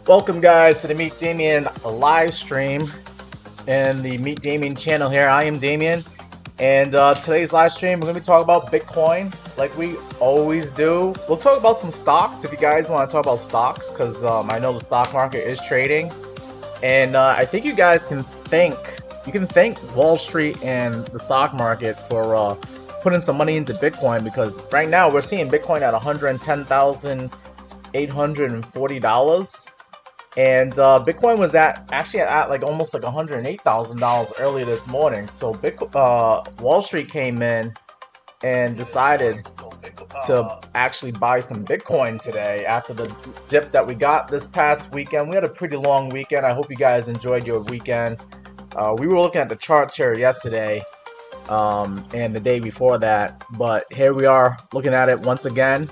Welcome guys to the Meet Damien live stream and the Meet Damien channel here. I am Damien, and today's live stream we're going to be talking about Bitcoin like we always do. We'll talk about some stocks if you guys want to talk about stocks, because I know the stock market is trading, and I think you guys can thank Wall Street and the stock market for putting some money into Bitcoin, because right now we're seeing Bitcoin at $110,840. And Bitcoin was actually at like almost like $108,000 earlier this morning. So Wall Street came in and decided to actually buy some Bitcoin today after the dip that we got this past weekend. We had a pretty long weekend. I hope you guys enjoyed your weekend. We were looking at the charts here yesterday and the day before that, but here we are looking at it once again.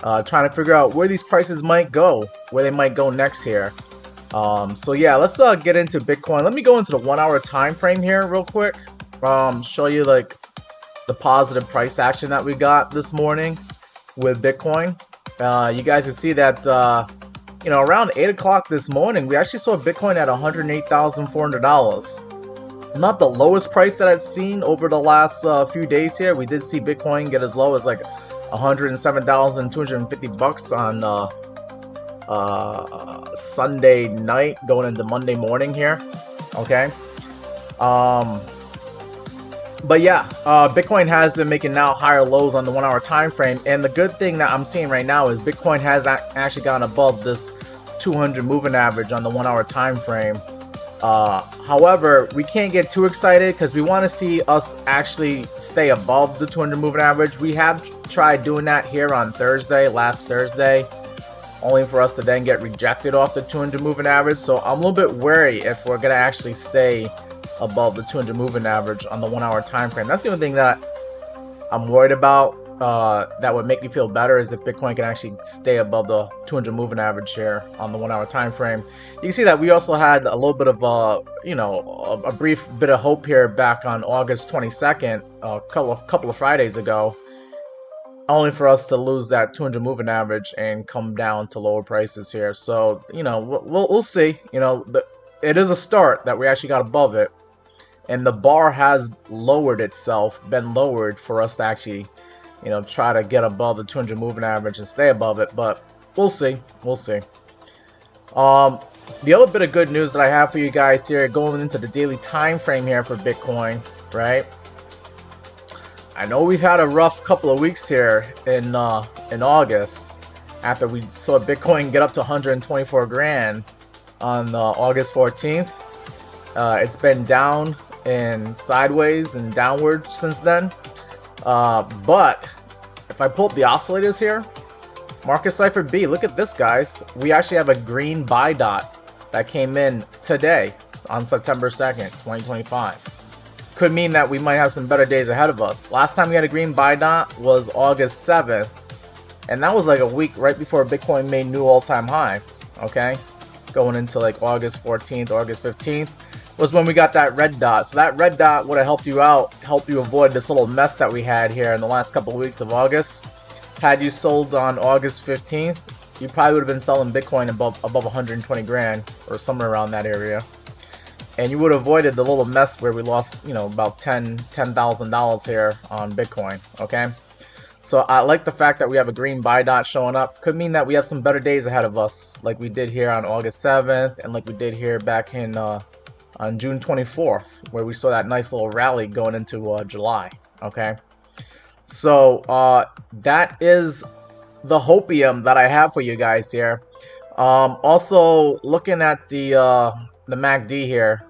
Trying to figure out where these prices might go, where they might go next here. So yeah, let's get into Bitcoin. Let me go into the 1 hour time frame here real quick. Show you like the positive price action that we got this morning with Bitcoin. You guys can see that around 8 o'clock this morning we actually saw Bitcoin at $108,400. Not the lowest price that I've seen over the last few days here. We did see Bitcoin get as low as like $107,250 on Sunday night going into Monday morning here. Okay. But yeah, Bitcoin has been making now higher lows on the 1 hour time frame, and the good thing that I'm seeing right now is Bitcoin has actually gone above this 200 moving average on the 1 hour time frame. However, we can't get too excited because we want to see us actually stay above the 200 moving average. We have tried doing that here on last Thursday, only for us to then get rejected off the 200 moving average. So I'm a little bit wary if we're going to actually stay above the 200 moving average on the 1 hour time frame. That's the only thing that I'm worried about. That would make me feel better is if Bitcoin can actually stay above the 200 moving average here on the 1 hour time frame. You can see that we also had a little bit of a brief bit of hope here back on August 22nd, a couple of Fridays ago, only for us to lose that 200 moving average and come down to lower prices here. So we'll see. It is a start that we actually got above it, and the bar has been lowered for us to actually try to get above the 200 moving average and stay above it, but we'll see. The other bit of good news that I have for you guys here, going into the daily time frame here for Bitcoin, right? I know we've had a rough couple of weeks here in August after we saw Bitcoin get up to 124 grand on August 14th. It's been down and sideways and downward since then. But if I pull up the oscillators here, Market Cipher B, look at this, guys. We actually have a green buy dot that came in today on September 2nd, 2025. Could mean that we might have some better days ahead of us. Last time we had a green buy dot was August 7th, and that was like a week right before Bitcoin made new all-time highs, okay? Going into like August 14th, August 15th. Was when we got that red dot. So that red dot would have helped you avoid this little mess that we had here in the last couple of weeks of August. Had you sold on August 15th, you probably would have been selling Bitcoin above 120 grand or somewhere around that area. And you would have avoided the little mess where we lost, about $10,000 here on Bitcoin, okay? So I like the fact that we have a green buy dot showing up. Could mean that we have some better days ahead of us, like we did here on August 7th and like we did here back in on June 24th, where we saw that nice little rally going into July. Okay, so that is the hopium that I have for you guys here. Also looking at the MACD here,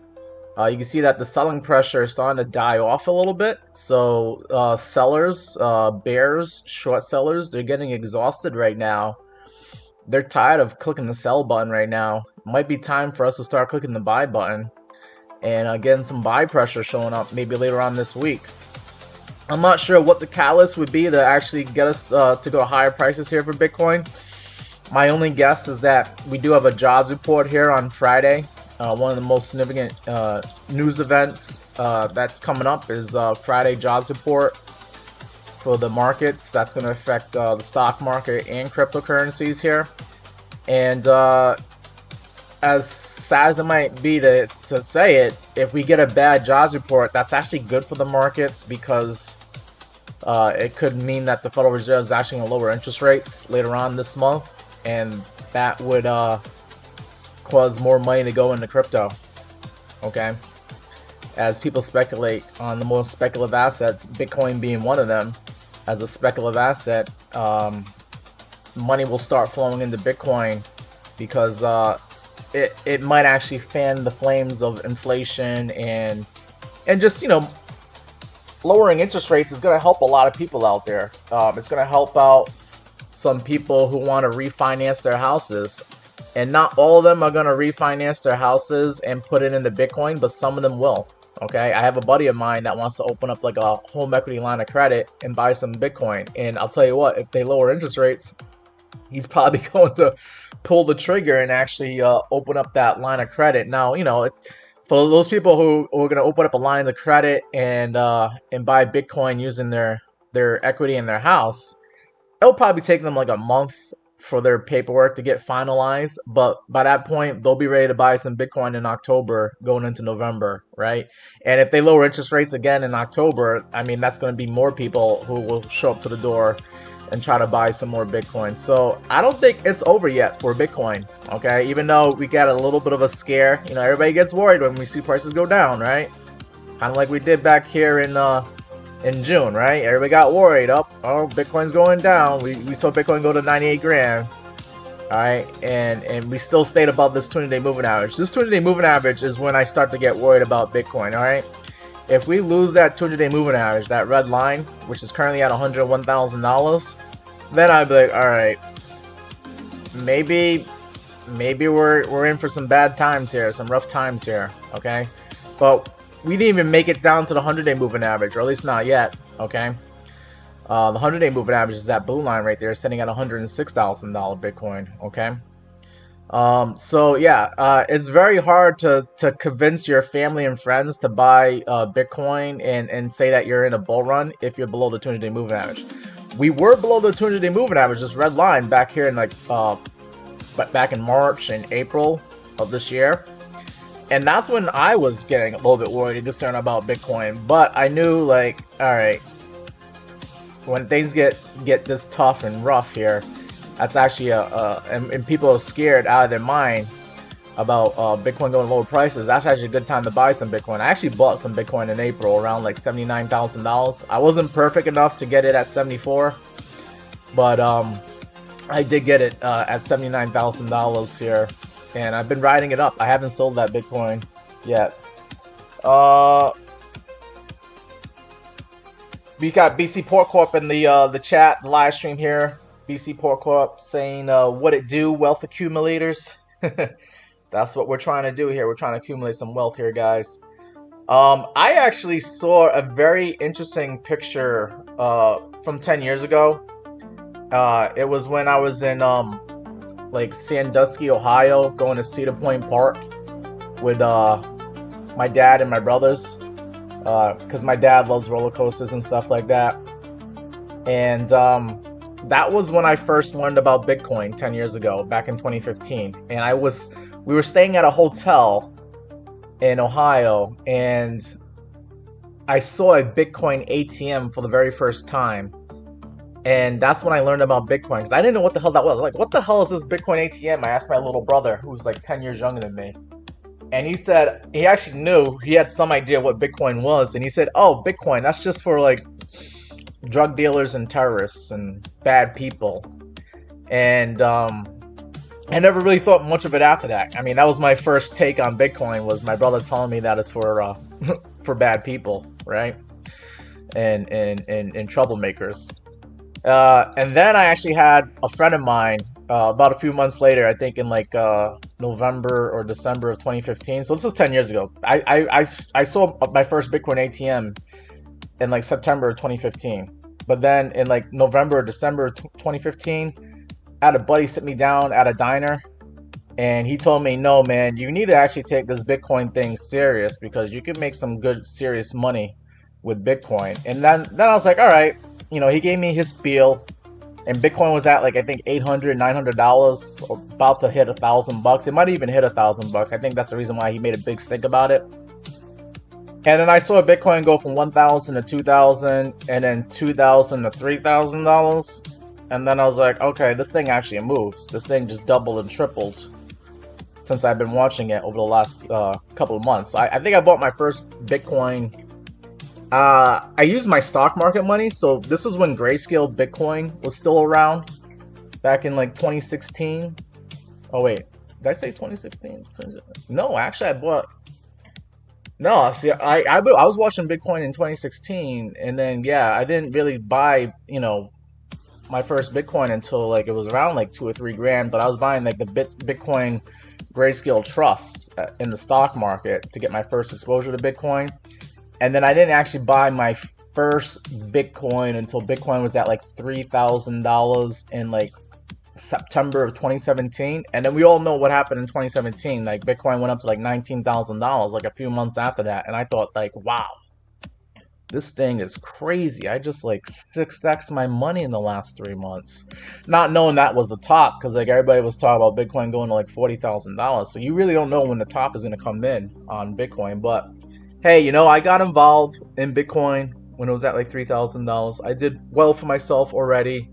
you can see that the selling pressure is starting to die off a little bit. So sellers, bears, short sellers, they're getting exhausted right now. They're tired of clicking the sell button right now. Might be time for us to start clicking the buy button and getting some buy pressure showing up maybe later on this week. I'm not sure what the catalyst would be to actually get us to go to higher prices here for Bitcoin. My only guess is that we do have a jobs report here on Friday. One of the most significant news events that's coming up is Friday jobs report for the markets. That's going to affect the stock market and cryptocurrencies here. And as sad as it might be to say it, if we get a bad jobs report, that's actually good for the markets, because it could mean that the Federal Reserve is actually going to lower interest rates later on this month, and that would cause more money to go into crypto. Okay, as people speculate on the most speculative assets, Bitcoin being one of them, as a speculative asset, money will start flowing into Bitcoin, because it might actually fan the flames of inflation, and just, you know, lowering interest rates is going to help a lot of people out there. It's going to help out some people who want to refinance their houses, and not all of them are going to refinance their houses and put it into Bitcoin, but some of them will. Okay, I have a buddy of mine that wants to open up like a home equity line of credit and buy some Bitcoin, and I'll tell you what, if they lower interest rates, he's probably going to pull the trigger and actually open up that line of credit. Now, you know, for those people who are going to open up a line of credit and buy Bitcoin using their equity in their house, it'll probably take them like a month for their paperwork to get finalized, but by that point they'll be ready to buy some Bitcoin in October going into November, right? And if they lower interest rates again in October, I mean, that's going to be more people who will show up to the door and try to buy some more Bitcoin. So I don't think it's over yet for Bitcoin, okay? Even though we got a little bit of a scare, you know, everybody gets worried when we see prices go down, right? Kind of like we did back here in June, right? Everybody got worried. Oh, Bitcoin's going down. We saw Bitcoin go to 98 grand. All right, and we still stayed above this 20-day moving average. This 20-day moving average is when I start to get worried about Bitcoin. All right, if we lose that 200-day moving average, that red line, which is currently at $101,000, then I'd be like, all right, maybe we're in for some bad times here, some rough times here. Okay, but we didn't even make it down to the 100-day moving average, or at least not yet, okay? The 100-day moving average is that blue line right there, sitting at $106,000 Bitcoin, okay? So yeah, it's very hard to convince your family and friends to buy Bitcoin and say that you're in a bull run if you're below the 200-day moving average. We were below the 200-day moving average, this red line, back here in like back in March and April of this year. And that's when I was getting a little bit worried and concerned about Bitcoin. But I knew, like, all right, when things get this tough and rough here, that's actually and people are scared out of their mind about Bitcoin going lower prices. That's actually a good time to buy some Bitcoin. I actually bought some Bitcoin in April around like $79,000. I wasn't perfect enough to get it at 74, but I did get it at $79,000 here. And I've been riding it up. I haven't sold that Bitcoin yet. We got BC Port Corp in the chat, the live stream here. BC Port Corp saying, what it do, wealth accumulators. That's what we're trying to do here. We're trying to accumulate some wealth here, guys. I actually saw a very interesting picture from 10 years ago. It was when I was in like Sandusky, Ohio, going to Cedar Point Park with my dad and my brothers, because my dad loves roller coasters and stuff like that. And that was when I first learned about Bitcoin 10 years ago, back in 2015. And we were staying at a hotel in Ohio, and I saw a Bitcoin ATM for the very first time. And that's when I learned about Bitcoin, because I didn't know what the hell that was. Like, what the hell is this Bitcoin ATM? I asked my little brother, who's like 10 years younger than me. And he said, he actually knew, he had some idea what Bitcoin was. And he said, oh, Bitcoin, that's just for like drug dealers and terrorists and bad people. And I never really thought much of it after that. I mean, that was my first take on Bitcoin, was my brother telling me that it's for for bad people, right? And troublemakers. And then I actually had a friend of mine about a few months later, I think in like November or December of 2015. So this is 10 years ago. I saw my first Bitcoin ATM in like September of 2015. But then in like November or December of 2015, I had a buddy sit me down at a diner, and he told me, no, man, you need to actually take this Bitcoin thing serious, because you could make some good, serious money with Bitcoin. And then I was like, all right. You know, he gave me his spiel, and Bitcoin was at like I think $800, $900, about to hit $1,000. It might even hit $1,000. I think that's the reason why he made a big stink about it. And then I saw Bitcoin go from 1,000 to 2,000, and then 2,000 to $3,000. And then I was like, okay, this thing actually moves. This thing just doubled and tripled since I've been watching it over the last couple of months. So I think I bought my first Bitcoin. I used my stock market money. So this was when Grayscale Bitcoin was still around back in like 2016. Oh, wait. Did I say 2016? No, actually, I bought... No, see, I was watching Bitcoin in 2016, and then, yeah, I didn't really buy, you know, my first Bitcoin until, like, it was around, like, 2 or 3 grand, but I was buying, like, the Bitcoin Grayscale trusts in the stock market to get my first exposure to Bitcoin, and then I didn't actually buy my first Bitcoin until Bitcoin was at, like, $3,000 in, like, September of 2017, and then we all know what happened in 2017. Like Bitcoin went up to like $19,000 like a few months after that, and I thought like, wow, this thing is crazy. I just like 6x my money in the last 3 months, not knowing that was the top, because like everybody was talking about Bitcoin going to like $40,000. So you really don't know when the top is going to come in on Bitcoin. But hey, you know, I got involved in Bitcoin when it was at like $3,000. I did well for myself already.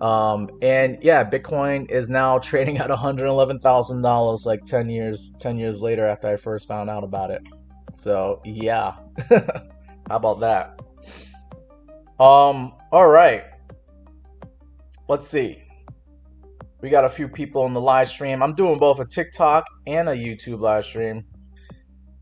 And yeah, Bitcoin is now trading at $111,000 like 10 years later after I first found out about it. So yeah, how about that? All right, let's see. We got a few people in the live stream. I'm doing both a TikTok and a YouTube live stream.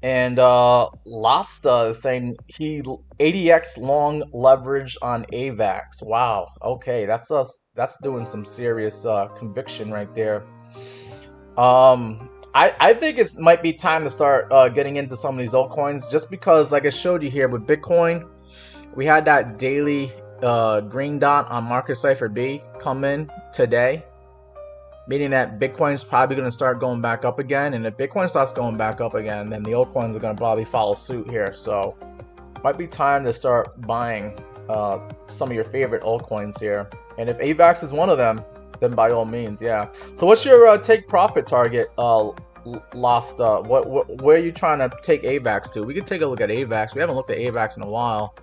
And Lasta is saying he 80x long leverage on AVAX. Wow. Okay, that's us. That's doing some serious conviction right there. I think it might be time to start getting into some of these altcoins, just because, like I showed you here with Bitcoin, we had that daily green dot on market cipher B come in today, meaning that Bitcoin's probably going to start going back up again. And if Bitcoin starts going back up again, then the altcoins are going to probably follow suit here. So might be time to start buying some of your favorite altcoins here. And if AVAX is one of them, then by all means, yeah. So what's your take profit target, Lost? Where are you trying to take AVAX to? We could take a look at AVAX. We haven't looked at AVAX in a while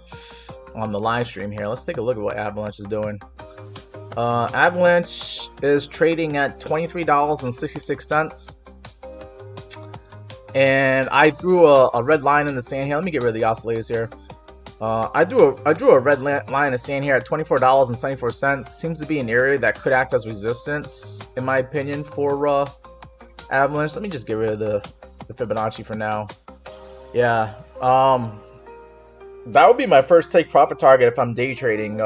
on the live stream here. Let's take a look at what Avalanche is doing. Avalanche is trading at $23.66, and I drew a red line in the sand here. Let me get rid of the oscillators here. I drew a red line in the sand here at $24.74. Seems to be an area that could act as resistance, in my opinion, for Avalanche. Let me just get rid of the Fibonacci for now. Yeah, that would be my first take profit target if I'm day trading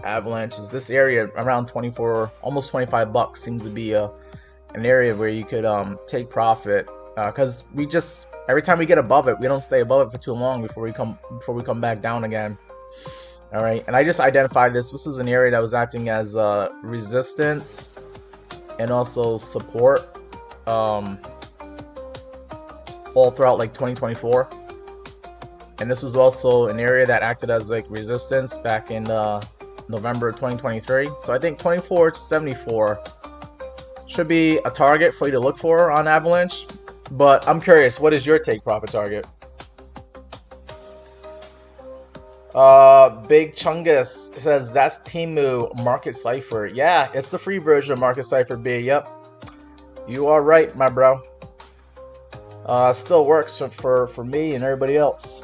Avalanche. Is this area around 24, almost 25 bucks seems to be an area where you could take profit, because we just, every time we get above it, we don't stay above it for too long before we come back down again. All right, and I just identified this. This is an area that was acting as resistance and also support all throughout like 2024. And this was also an area that acted as like resistance back in November of 2023. So I think 24.74 should be a target for you to look for on Avalanche. But I'm curious, what is your take profit target? Big Chungus says that's Temu Market Cipher. Yeah, it's the free version of Market Cipher B. Yep, you are right, my bro. Still works for me and everybody else.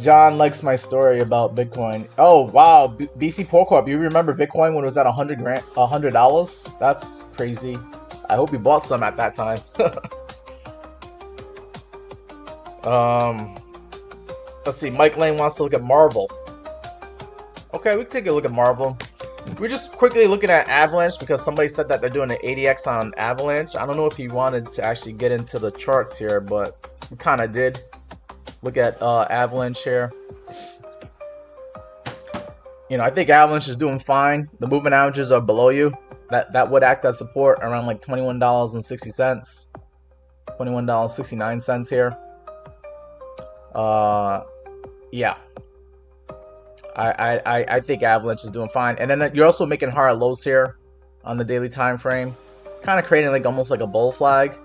John likes my story about Bitcoin. Oh wow, BC Porcorp, you remember Bitcoin when it was at $100? That's crazy. I hope you bought some at that time. Let's see. Mike Lane wants to look at Marvel. Okay, we can take a look at Marvel. We're just quickly looking at Avalanche because somebody said that they're doing an 80x on Avalanche. I don't know if he wanted to actually get into the charts here, but we kind of did. Look at Avalanche here. You know, I think Avalanche is doing fine. The moving averages are below you. That would act as support around like $21.60, $21.69 here. Yeah. I think Avalanche is doing fine. And then you're also making higher lows here on the daily time frame, kind of creating like almost like a bull flag.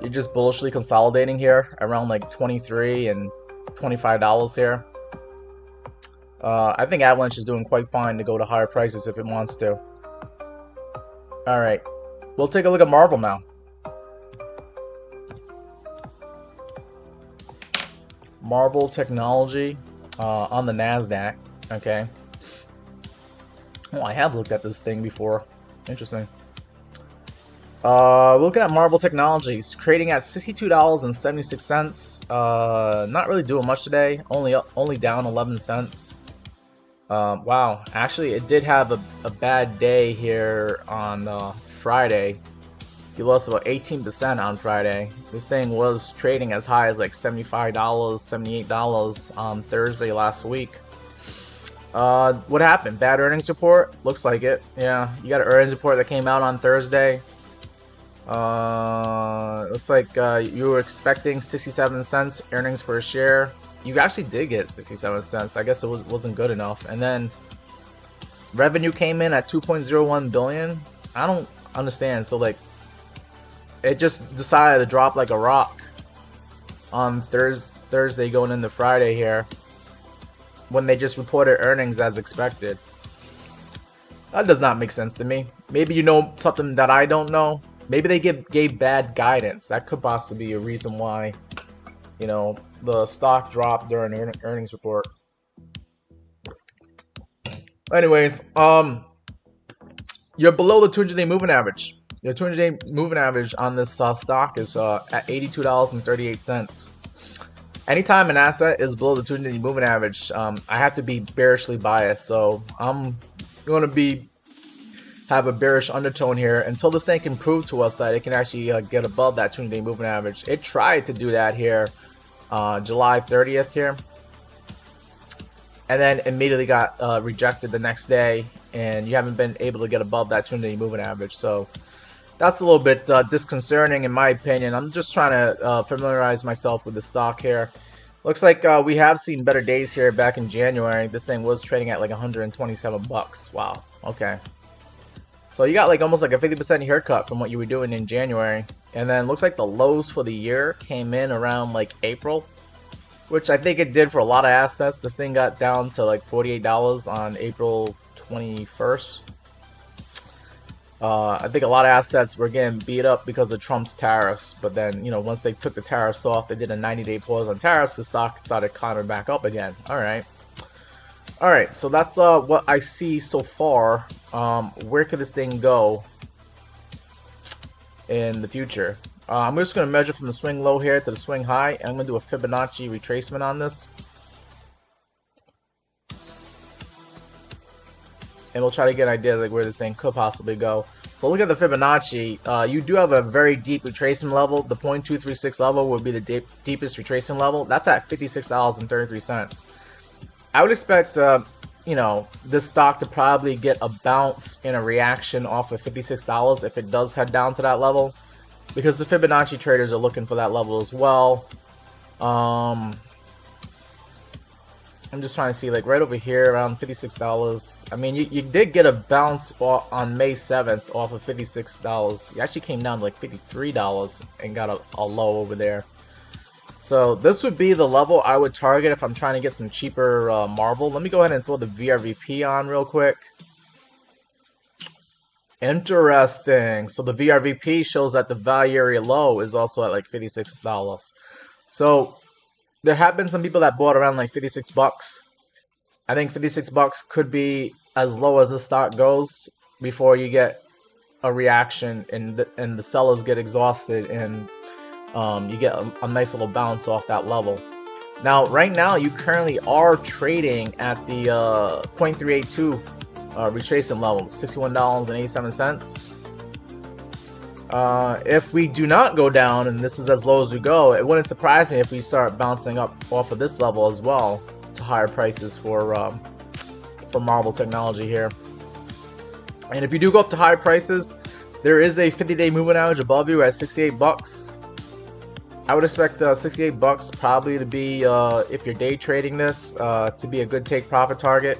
You're just bullishly consolidating here around like $23 and $25 here. I think Avalanche is doing quite fine to go to higher prices if it wants to. All right, we'll take a look at Marvel now. Marvel Technology on the NASDAQ. Okay. Oh, I have looked at this thing before. Interesting. Looking at Marvel Technologies, trading at $62.76. Not really doing much today. Only down 11 cents. Wow. Actually, it did have a bad day here on Friday. You lost about 18% on Friday. This thing was trading as high as like $75, $78 on Thursday last week. What happened? Bad earnings report? Looks like it. Yeah, you got an earnings report that came out on Thursday. Looks like you were expecting 67 cents earnings per share. You actually did get 67 cents. I guess it wasn't good enough. And then revenue came in at 2.01 billion. I don't understand. So like, it just decided to drop like a rock on Thursday going into Friday here, when they just reported earnings as expected. That does not make sense to me. Maybe you know something that I don't know. Maybe they gave bad guidance. That could possibly be a reason why, you know, the stock dropped during earnings report. Anyways, you're below the 200-day moving average. Your 200-day moving average on this stock is at $82.38. Anytime an asset is below the 200-day moving average, I have to be bearishly biased. So I'm going to have a bearish undertone here until this thing can prove to us that it can actually get above that 200-day moving average. It tried to do that here July 30th here, and then immediately got rejected the next day, and you haven't been able to get above that 200-day moving average. So that's a little bit disconcerting in my opinion. I'm just trying to familiarize myself with the stock here. Looks like we have seen better days here back in January. This thing was trading at like 127 bucks. Wow. Okay. So you got like almost like a 50% haircut from what you were doing in January. And then looks like the lows for the year came in around like April, which I think it did for a lot of assets. This thing got down to like $48 on April 21st. I think a lot of assets were getting beat up because of Trump's tariffs, but then, you know, once they took the tariffs off, they did a 90-day pause on tariffs, the stock started climbing back up again. All right, so that's what I see so far. Where could this thing go in the future? I'm just going to measure from the swing low here to the swing high, and I'm going to do a Fibonacci retracement on this. And we'll try to get an idea like where this thing could possibly go. So look at the Fibonacci. You do have a very deep retracement level. The 0.236 level would be the deepest retracement level. That's at $56.33. I would expect, you know, this stock to probably get a bounce in a reaction off of $56 if it does head down to that level, because the Fibonacci traders are looking for that level as well. I'm just trying to see, like, right over here around $56. I mean, you did get a bounce on May 7th off of $56. You actually came down to like $53 and got a low over there. So this would be the level I would target if I'm trying to get some cheaper Marvel. Let me go ahead and throw the VRVP on real quick. Interesting. So the VRVP shows that the value area low is also at like $56. So there have been some people that bought around like 56 bucks. I think 56 bucks could be as low as the stock goes before you get a reaction and the sellers get exhausted and you get a nice little bounce off that level. Now, right now, you currently are trading at the 0.382 retracement level, $61.87. If we do not go down, and this is as low as we go, it wouldn't surprise me if we start bouncing up off of this level as well to higher prices for Marvel Technology here. And if you do go up to higher prices, there is a 50-day moving average above you at 68 bucks. I would expect 68 bucks probably to be, if you're day trading this, to be a good take profit target.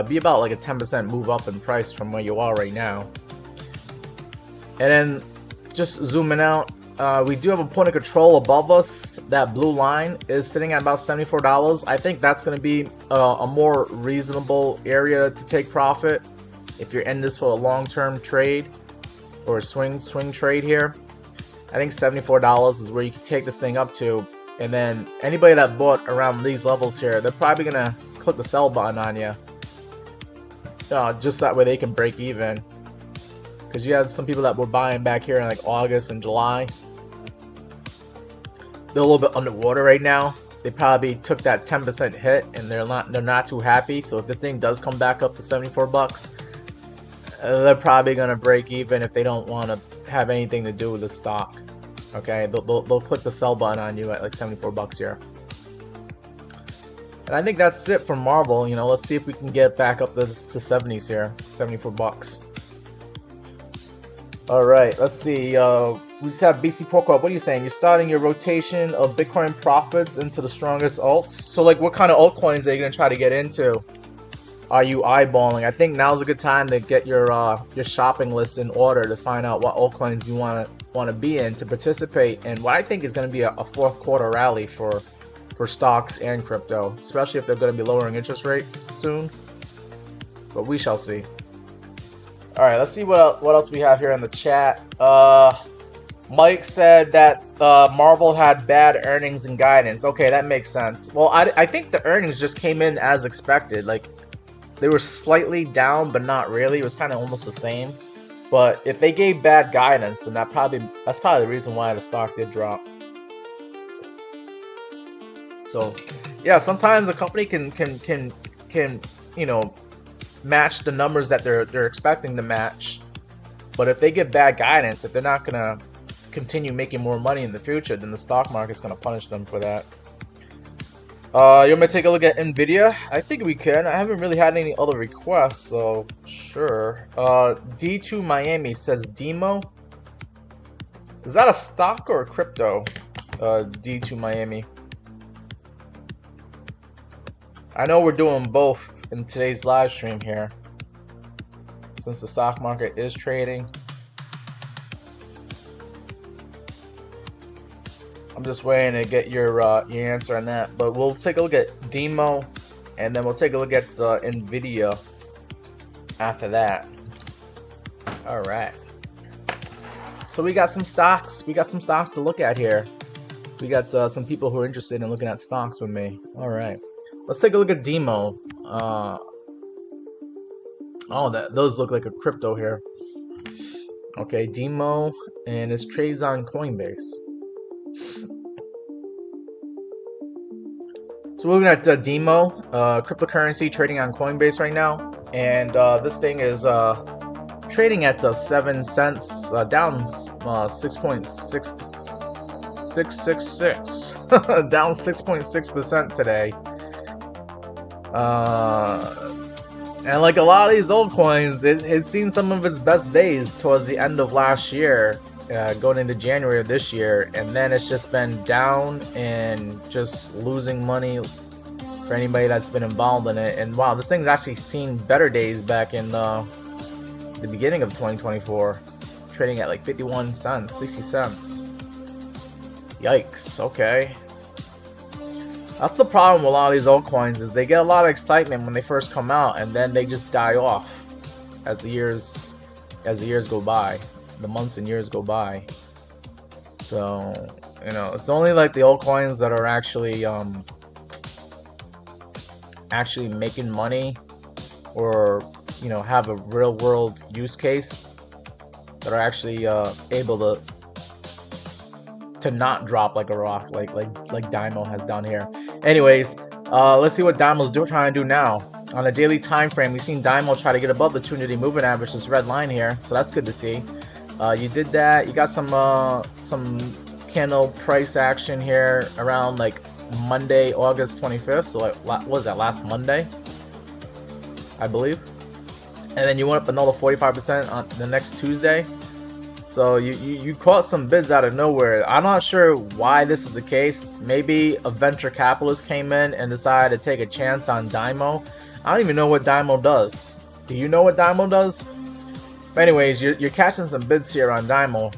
Be about like a 10% move up in price from where you are right now. And then just zooming out, we do have a point of control above us. That blue line is sitting at about $74. I think that's going to be a more reasonable area to take profit if you're in this for a long-term trade or a swing trade here. I think $74 is where you can take this thing up to, and then anybody that bought around these levels here, they're probably gonna click the sell button on you, just that way they can break even. Because you have some people that were buying back here in like August and July. They're a little bit underwater right now. They probably took that 10% hit, and they're not too happy. So if this thing does come back up to 74 bucks, they're probably gonna break even if they don't want to have anything to do with the stock. Okay, they'll click the sell button on you at like 74 bucks here. And I think that's it for Marvel. You know, let's see if we can get back up to 70s here, 74 bucks. All right, let's see. We just have BC Pro Corp. What are you saying? You're starting your rotation of Bitcoin profits into the strongest alts. So like, what kind of altcoins are you gonna try to get into? Are you eyeballing? I think now's a good time to get your shopping list in order to find out what altcoins you want to be in to participate in what I think is going to be a fourth quarter rally for stocks and crypto, especially if they're going to be lowering interest rates soon. But we shall see. All right, let's see what else we have here in the chat. Mike said that Marvel had bad earnings and guidance. Okay, that makes sense. Well, I think the earnings just came in as expected. Like, they were slightly down, but not really. It was kind of almost the same. But if they gave bad guidance, then that's probably the reason why the stock did drop. So, yeah, sometimes a company can you know, match the numbers that they're expecting to match. But if they give bad guidance, if they're not gonna continue making more money in the future, then the stock market's gonna punish them for that. You want me to take a look at Nvidia? I think we can. I haven't really had any other requests, so sure. D2 Miami says Demo. Is that a stock or a crypto? D2 Miami. I know we're doing both in today's live stream here, since the stock market is trading. I'm just waiting to get your answer on that, but we'll take a look at Demo, and then we'll take a look at Nvidia after that. All right. So we got some stocks. We got some stocks to look at here. We got some people who are interested in looking at stocks with me. All right. Let's take a look at Demo. Those look like a crypto here. Okay, Demo, and it trades on Coinbase. So we're looking at Demo, cryptocurrency trading on Coinbase right now, and this thing is trading at 7 cents, down 6.666, down 6.6% today. And like a lot of these old coins, it has seen some of its best days towards the end of last year. Going into January of this year, and then it's just been down and just losing money for anybody that's been involved in it. And wow, this thing's actually seen better days back in the beginning of 2024, trading at like 51 cents, 60 cents. Yikes. Okay, that's the problem with a lot of these altcoins, is they get a lot of excitement when they first come out, and then they just die off as the years go by. The months and years go by. So, you know, it's only like the altcoins that are actually making money, or, you know, have a real world use case, that are actually able to not drop like a rock, like Demo has done here. Anyways, let's see what Daimo's trying to do now. On a daily time frame, we've seen Demo try to get above the 200-day moving average, this red line here, so that's good to see. You did that. You got some candle price action here around like Monday, August 25th. So like, what was that, last Monday, I believe? And then you went up another 45% on the next Tuesday. So you caught some bids out of nowhere. I'm not sure why this is the case. Maybe a venture capitalist came in and decided to take a chance on Dymo. I don't even know what Dymo does. Do you know what Dymo does? But anyways, you're catching some bids here on Dymo.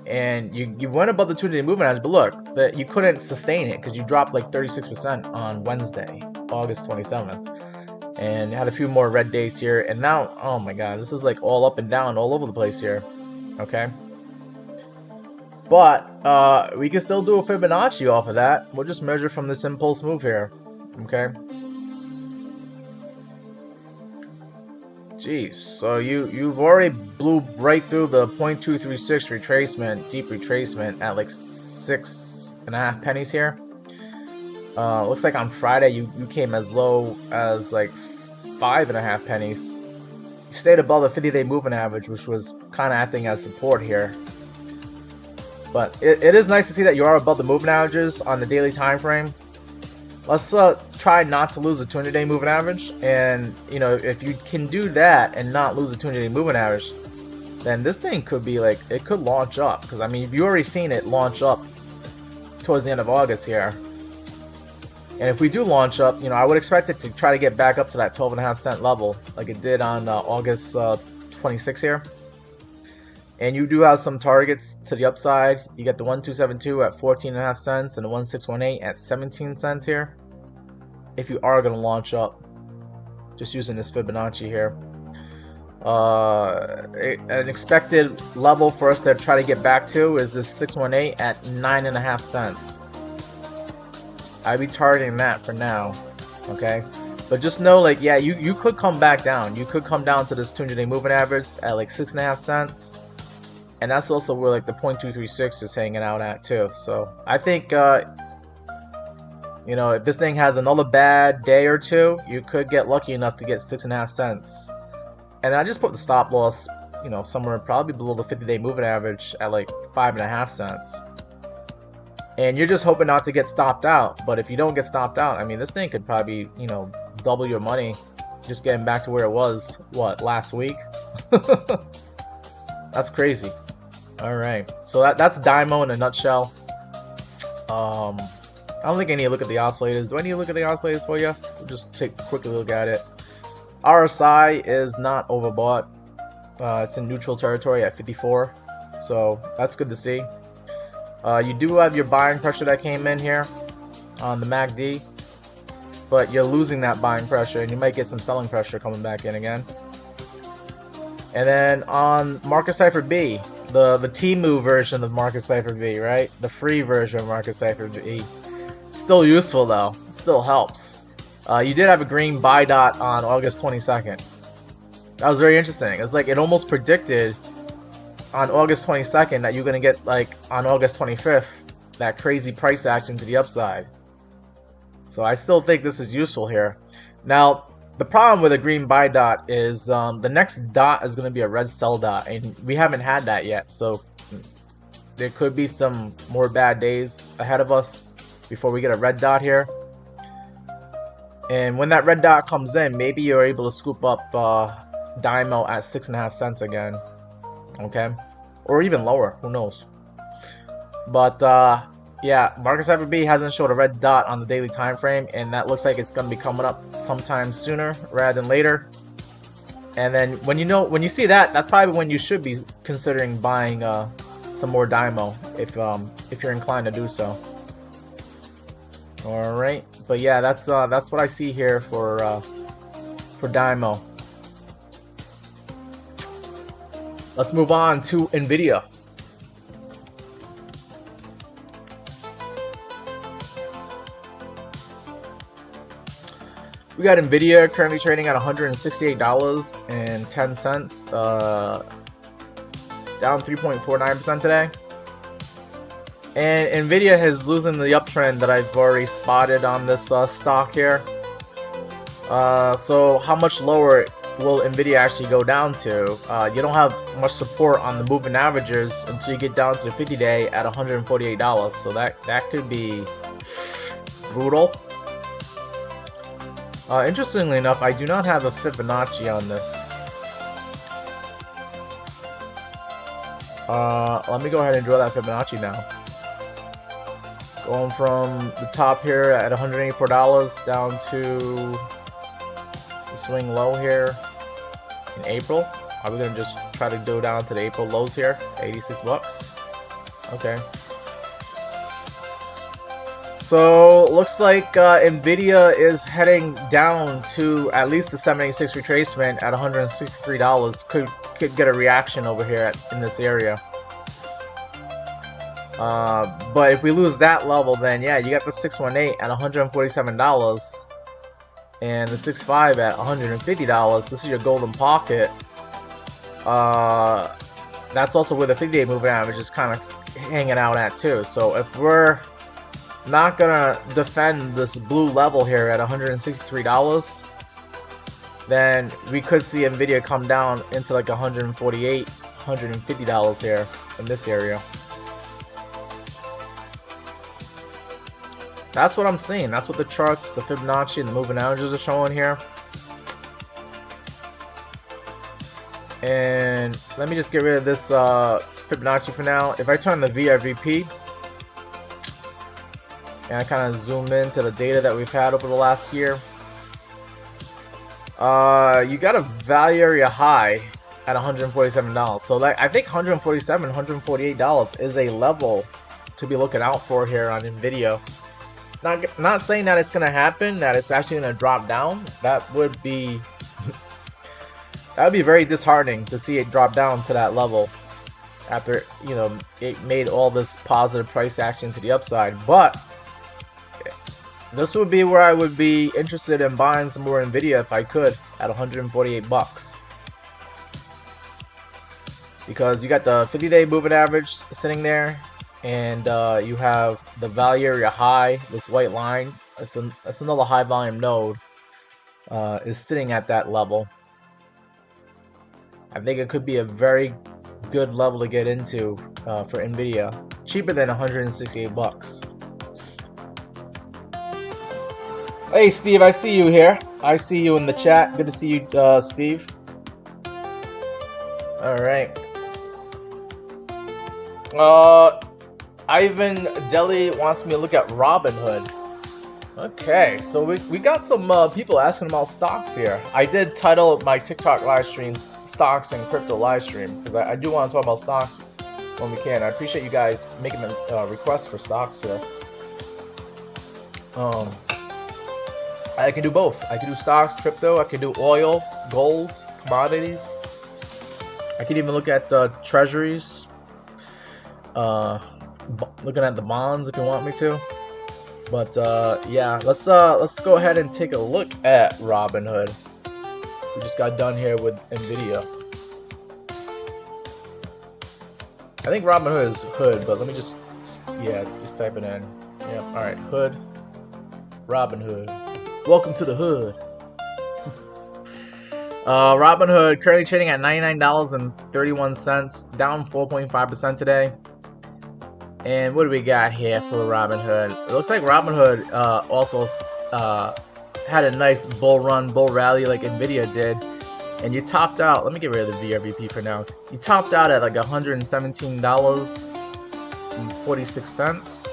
And you went above the 2-day moving average, but look, that you couldn't sustain it because you dropped like 36% on Wednesday, August 27th. And had a few more red days here, and now, oh my god, this is like all up and down, all over the place here. Okay, but we can still do a Fibonacci off of that. We'll just measure from this impulse move here. Okay. Jeez, so you've already blew right through the 0.236 retracement, deep retracement at like 6.5 pennies here. Looks like on Friday you came as low as like 5.5 pennies. You stayed above the 50-day moving average, which was kind of acting as support here. But it is nice to see that you are above the moving averages on the daily time frame. Let's try not to lose the 200-day moving average, and you know, if you can do that and not lose the 200-day moving average, then this thing could be like, it could launch up. Because I mean, you've already seen it launch up towards the end of August here. And if we do launch up, you know, I would expect it to try to get back up to that 12.5 cent level like it did on August 26 here. And you do have some targets to the upside. You get the 1272 at 14.5 cents and the 1618 at 17 cents here. If you are going to launch up, just using this Fibonacci here. An expected level for us to try to get back to is this 618 at 9.5 cents. I'd be targeting that for now, okay? But just know, like, yeah, you could come back down. You could come down to this 200-day moving average at like 6.5 cents. And that's also where like the 0.236 is hanging out at too. So I think, you know, if this thing has another bad day or two, you could get lucky enough to get 6.5 cents. And I just put the stop loss, you know, somewhere probably below the 50-day moving average at like 5.5 cents. And you're just hoping not to get stopped out. But if you don't get stopped out, I mean, this thing could probably, you know, double your money. Just getting back to where it was, what, last week? That's crazy. Alright, so that's Dymo in a nutshell. I don't think I need to look at the oscillators. Do I need to look at the oscillators for you? We'll just take a quick look at it. RSI is not overbought. It's in neutral territory at 54. So that's good to see. You do have your buying pressure that came in here on the MACD, but you're losing that buying pressure, and you might get some selling pressure coming back in again. And then on Market Cipher B, the Temu version of Market Cipher B, right? The free version of Market Cipher B. Still useful though. Still helps. You did have a green buy dot on August 22nd. That was very interesting. It's like it almost predicted on August 22nd that you're going to get, like, on August 25th, that crazy price action to the upside. So I still think this is useful here. Now, the problem with a green buy dot is the next dot is going to be a red sell dot, and we haven't had that yet. So there could be some more bad days ahead of us before we get a red dot here. And when that red dot comes in, maybe you're able to scoop up Dymo at 6.5 cents again. Okay, or even lower, who knows. But yeah, Market Cipher B hasn't showed a red dot on the daily time frame, and that looks like it's going to be coming up sometime sooner rather than later. And then when you see that, that's probably when you should be considering buying some more Dymo if you're inclined to do so. All right, but yeah, that's what I see here for Dymo. Let's move on to Nvidia. We got Nvidia currently trading at $168.10, down 3.49% today. And Nvidia is losing the uptrend that I've already spotted on this stock here. So how much lower will Nvidia actually go down to? You don't have much support on the moving averages until you get down to the 50-day at $148. So that could be brutal. Interestingly enough, I do not have a Fibonacci on this. Let me go ahead and draw that Fibonacci now. Going from the top here at $184 down to the swing low here in April. Are we gonna just try to go down to the April lows here? 86 bucks. Okay. So looks like Nvidia is heading down to at least the 786 retracement at $163. Could get a reaction over here in this area. But if we lose that level, then yeah, you got the 618 at $147 and the 65 at $150. This is your golden pocket. That's also where the 50-day moving average is kind of hanging out at too. So if we're not gonna defend this blue level here at $163, then we could see Nvidia come down into like $148, $150 here in this area. That's what I'm seeing. That's what the charts, the Fibonacci, and the moving averages are showing here. And let me just get rid of this Fibonacci for now. If I turn the VRVP and I kind of zoom into the data that we've had over the last year, you got a value area high at $147. So like, I think $147, $148 is a level to be looking out for here on Nvidia. Not saying that it's gonna happen, that it's actually gonna drop down. That would be very disheartening to see it drop down to that level after, you know, it made all this positive price action to the upside. But this would be where I would be interested in buying some more Nvidia if I could at 148 bucks. Because you got the 50-day moving average sitting there, and you have the value area high, this white line. That's another high volume node is sitting at that level. I think it could be a very good level to get into for Nvidia, cheaper than 168 bucks. Hey Steve, I see you here. I see you in the chat. Good to see you, Steve. All right. Ivan Deli wants me to look at Robinhood. Okay, so we got some people asking about stocks here. I did title my TikTok live streams "Stocks and Crypto Livestream" because I do want to talk about stocks when we can. I appreciate you guys making a request for stocks here. I can do both. I can do stocks, crypto. I can do oil, gold, commodities. I can even look at treasuries. Looking at the bonds if you want me to. But yeah, let's go ahead and take a look at Robinhood. We just got done here with Nvidia. I think Robinhood is Hood, but let me just type it in. Yeah, all right, Hood, Robinhood. Welcome to the hood. Robinhood currently trading at $99.31, down 4.5% today. And what do we got here for Robinhood? It looks like Robinhood also had a nice bull rally like Nvidia did. And you topped out, let me get rid of the VRVP for now. You topped out at like $117.46.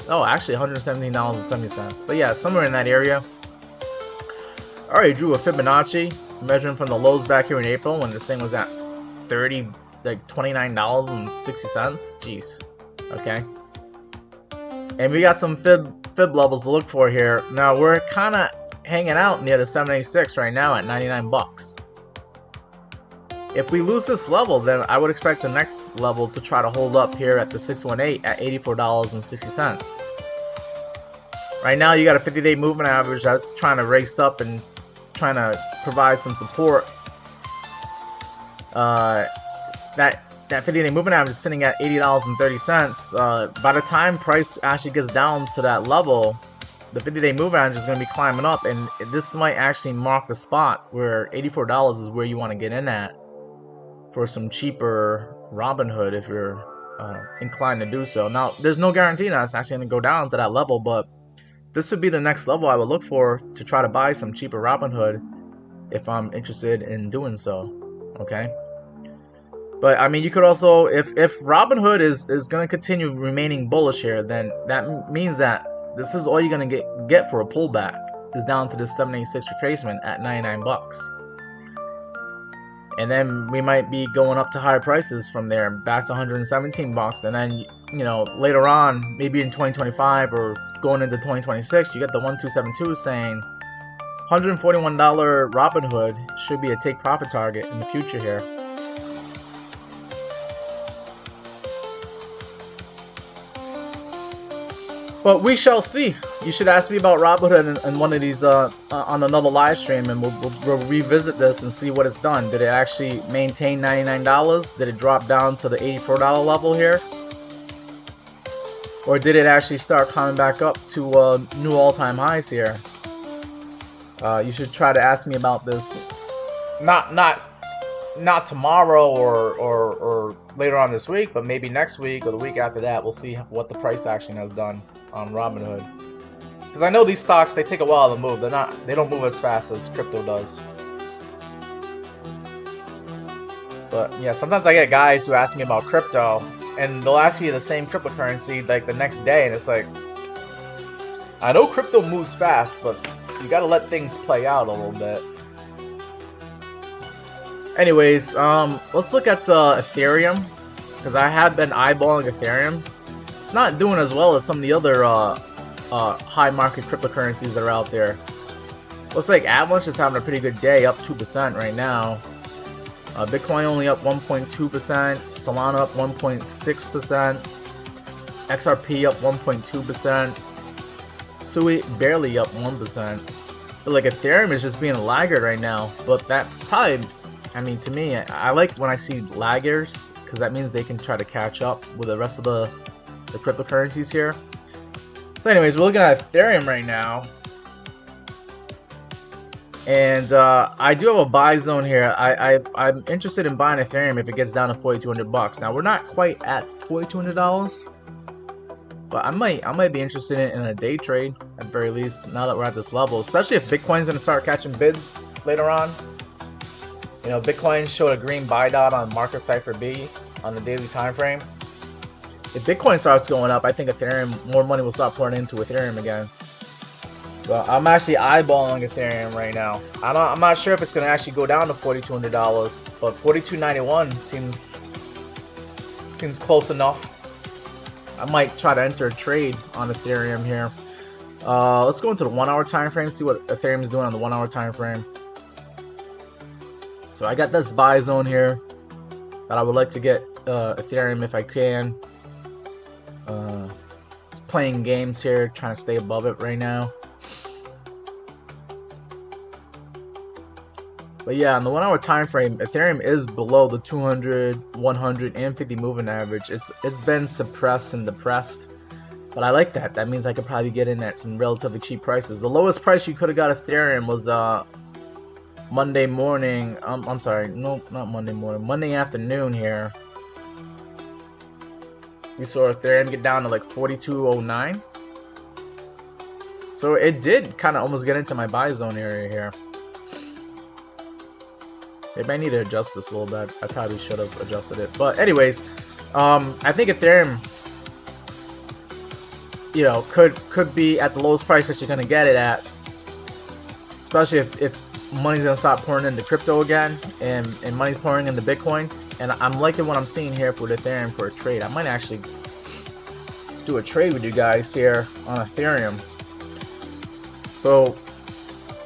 Oh, actually $117.70. But yeah, somewhere in that area. I already drew a Fibonacci, measuring from the lows back here in April when this thing was at $29.60. Jeez. Okay. And we got some fib levels to look for here. Now we're kind of hanging out near the 786 right now at 99 bucks. If we lose this level, then I would expect the next level to try to hold up here at the 618 at $84.60. Right now you got a 50-day moving average that's trying to race up and trying to provide some support. That 50-day moving average is sitting at $80.30. By the time price actually gets down to that level, the 50-day moving average is going to be climbing up, and this might actually mark the spot where $84 is where you want to get in at for some cheaper Robinhood if you're inclined to do so. Now, there's no guarantee that it's actually going to go down to that level, but this would be the next level I would look for to try to buy some cheaper Robinhood if I'm interested in doing so. Okay. But I mean, you could also, if Robinhood is going to continue remaining bullish here, then that means that this is all you're going to get for a pullback, is down to this 786 retracement at 99 bucks. And then we might be going up to higher prices from there, back to 117 bucks. And then, you know, later on, maybe in 2025 or going into 2026, you get the 1272 saying $141 Robinhood should be a take profit target in the future here. But we shall see. You should ask me about Robinhood in one of these on another live stream, and we'll revisit this and see what it's done. Did it actually maintain $99? Did it drop down to the $84 level here? Or did it actually start coming back up to new all-time highs here? You should try to ask me about this. Not tomorrow or later on this week, but maybe next week or the week after that. We'll see what the price action has done on Robinhood, because I know these stocks, they take a while to move. They don't move as fast as crypto does. But yeah, sometimes I get guys who ask me about crypto, and they'll ask me the same cryptocurrency like the next day, and it's like, I know crypto moves fast, but you gotta let things play out a little bit. Anyways, let's look at Ethereum, because I have been eyeballing Ethereum. It's not doing as well as some of the other high market cryptocurrencies that are out there. Looks like Avalanche is having a pretty good day, up 2% right now. Bitcoin only up 1.2%, Solana up 1.6%, XRP up 1.2%, Sui barely up 1%. But like Ethereum is just being a laggard right now. But that probably, I mean, to me, I like when I see laggers, because that means they can try to catch up with the rest of the cryptocurrencies here. So anyways, we're looking at Ethereum right now, and I do have a buy zone here. I'm interested in buying Ethereum if it gets down to 4,200 bucks. Now we're not quite at $4,200, but I might be interested in a day trade at the very least. Now that we're at this level, especially if Bitcoin's going to start catching bids later on. You know, Bitcoin showed a green buy dot on market cipher B on the daily time frame. If Bitcoin starts going up, I think Ethereum, more money will start pouring into Ethereum again. So I'm actually eyeballing Ethereum right now. I'm not sure if it's going to actually go down to $4,200, but $4,291 seems close enough. I might try to enter a trade on Ethereum here. Let's go into the 1 hour time frame, see what Ethereum is doing on the 1 hour time frame. So I got this buy zone here that I would like to get Ethereum if I can. Just playing games here, trying to stay above it right now. But yeah, on the 1 hour time frame, Ethereum is below the 200, 100, and 50 moving average. It's been suppressed and depressed, but I like that. That means I could probably get in at some relatively cheap prices. The lowest price you could have got Ethereum was Monday morning. I'm sorry, no, not Monday morning. Monday afternoon here. We saw Ethereum get down to like 42.09. So it did kind of almost get into my buy zone area here. Maybe I need to adjust this a little bit. I probably should have adjusted it. But anyways, I think Ethereum, you know, could be at the lowest price that you're gonna get it at. Especially if money's gonna stop pouring into crypto again, and money's pouring into Bitcoin. And I'm liking what I'm seeing here for Ethereum for a trade. I might actually do a trade with you guys here on Ethereum. So,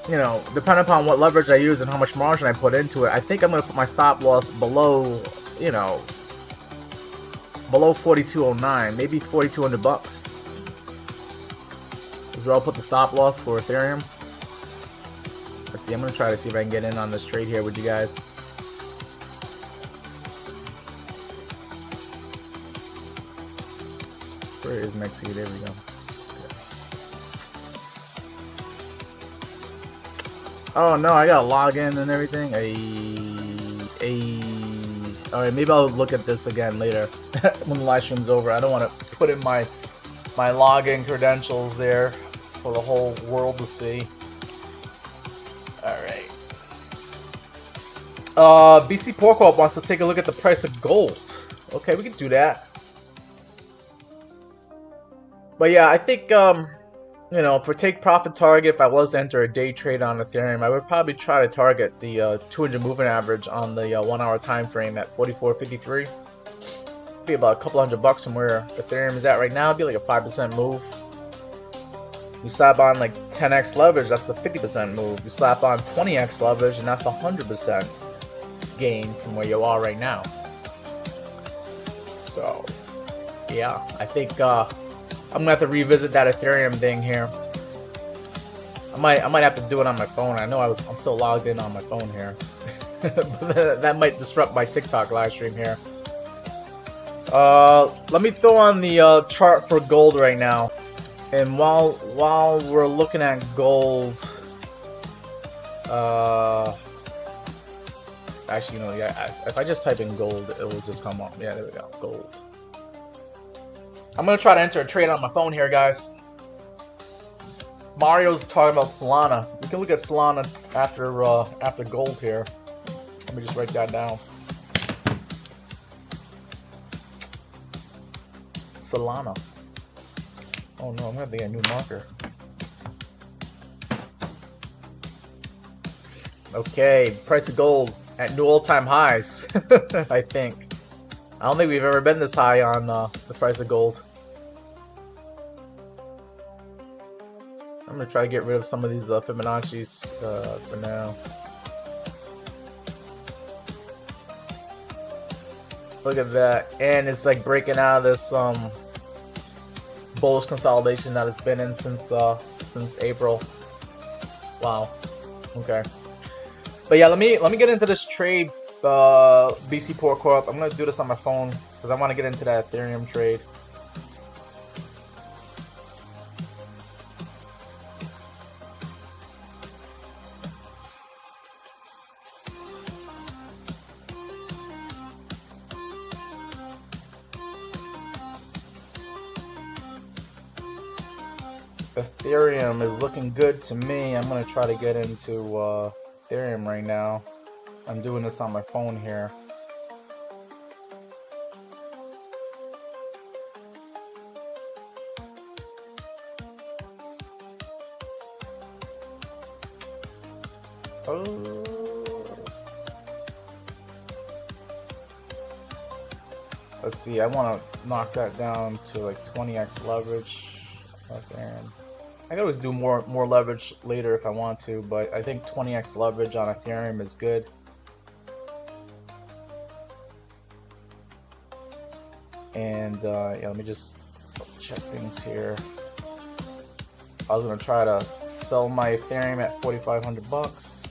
you know, depending upon what leverage I use and how much margin I put into it, I think I'm going to put my stop loss below, you know, below 42.09, maybe 4,200 bucks. Is where I'll put the stop loss for Ethereum. Let's see, I'm going to try to see if I can get in on this trade here with you guys. Where is Mexico? There we go. Oh no, I gotta log in and everything. Alright, maybe I'll look at this again later when the live stream's over. I don't want to put in my login credentials there for the whole world to see. Alright. BC Porcorp wants to take a look at the price of gold. Okay, we can do that. But yeah, I think, you know, for take profit target, if I was to enter a day trade on Ethereum, I would probably try to target the 200 moving average on the 1 hour time frame at 44.53. Be about a couple $100 from where Ethereum is at right now. It'd be like a 5% move. You slap on like 10x leverage, that's a 50% move. You slap on 20x leverage, and that's a 100% gain from where you are right now. So, yeah, I think I'm gonna have to revisit that Ethereum thing here. I might have to do it on my phone. I know I'm still logged in on my phone here. That might disrupt my TikTok live stream here. Let me throw on the chart for gold right now. And while we're looking at gold, actually, you know, yeah, if I just type in gold, it will just come up. Yeah, there we go, gold. I'm gonna try to enter a trade on my phone here, guys. Mario's talking about Solana. We can look at Solana after gold here. Let me just write that down. Solana. Oh no, I'm gonna have to get a new marker. Okay, price of gold at new all-time highs. I think. I don't think we've ever been this high on the price of gold. I'm gonna try to get rid of some of these Fibonacci's for now. Look at that, and it's like breaking out of this bullish consolidation that it's been in since April. Wow. Okay. But yeah, let me get into this trade. BC Porcorp. I'm gonna do this on my phone because I want to get into that Ethereum trade. Ethereum is looking good to me. I'm gonna try to get into Ethereum right now. I'm doing this on my phone here. Oh. Let's see, I want to knock that down to like 20x leverage. Ethereum. I could always do more leverage later if I want to, but I think 20x leverage on Ethereum is good. And yeah, let me just check things here. I was gonna try to sell my Ethereum at 4,500 bucks,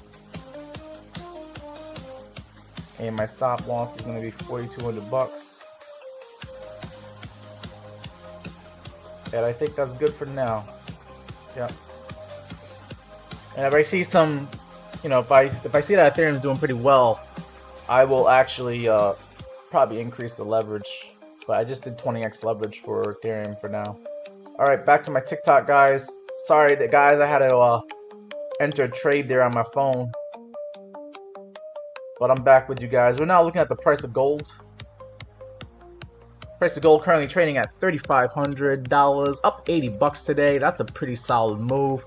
and my stop loss is gonna be 4,200 bucks. And I think that's good for now. Yeah. And if I see some, you know, if I see that Ethereum's doing pretty well, I will actually probably increase the leverage. But I just did 20x leverage for Ethereum for now. All right, back to my TikTok, guys. Sorry, guys, I had to enter a trade there on my phone. But I'm back with you guys. We're now looking at the price of gold. Price of gold currently trading at $3,500, up 80 bucks today. That's a pretty solid move.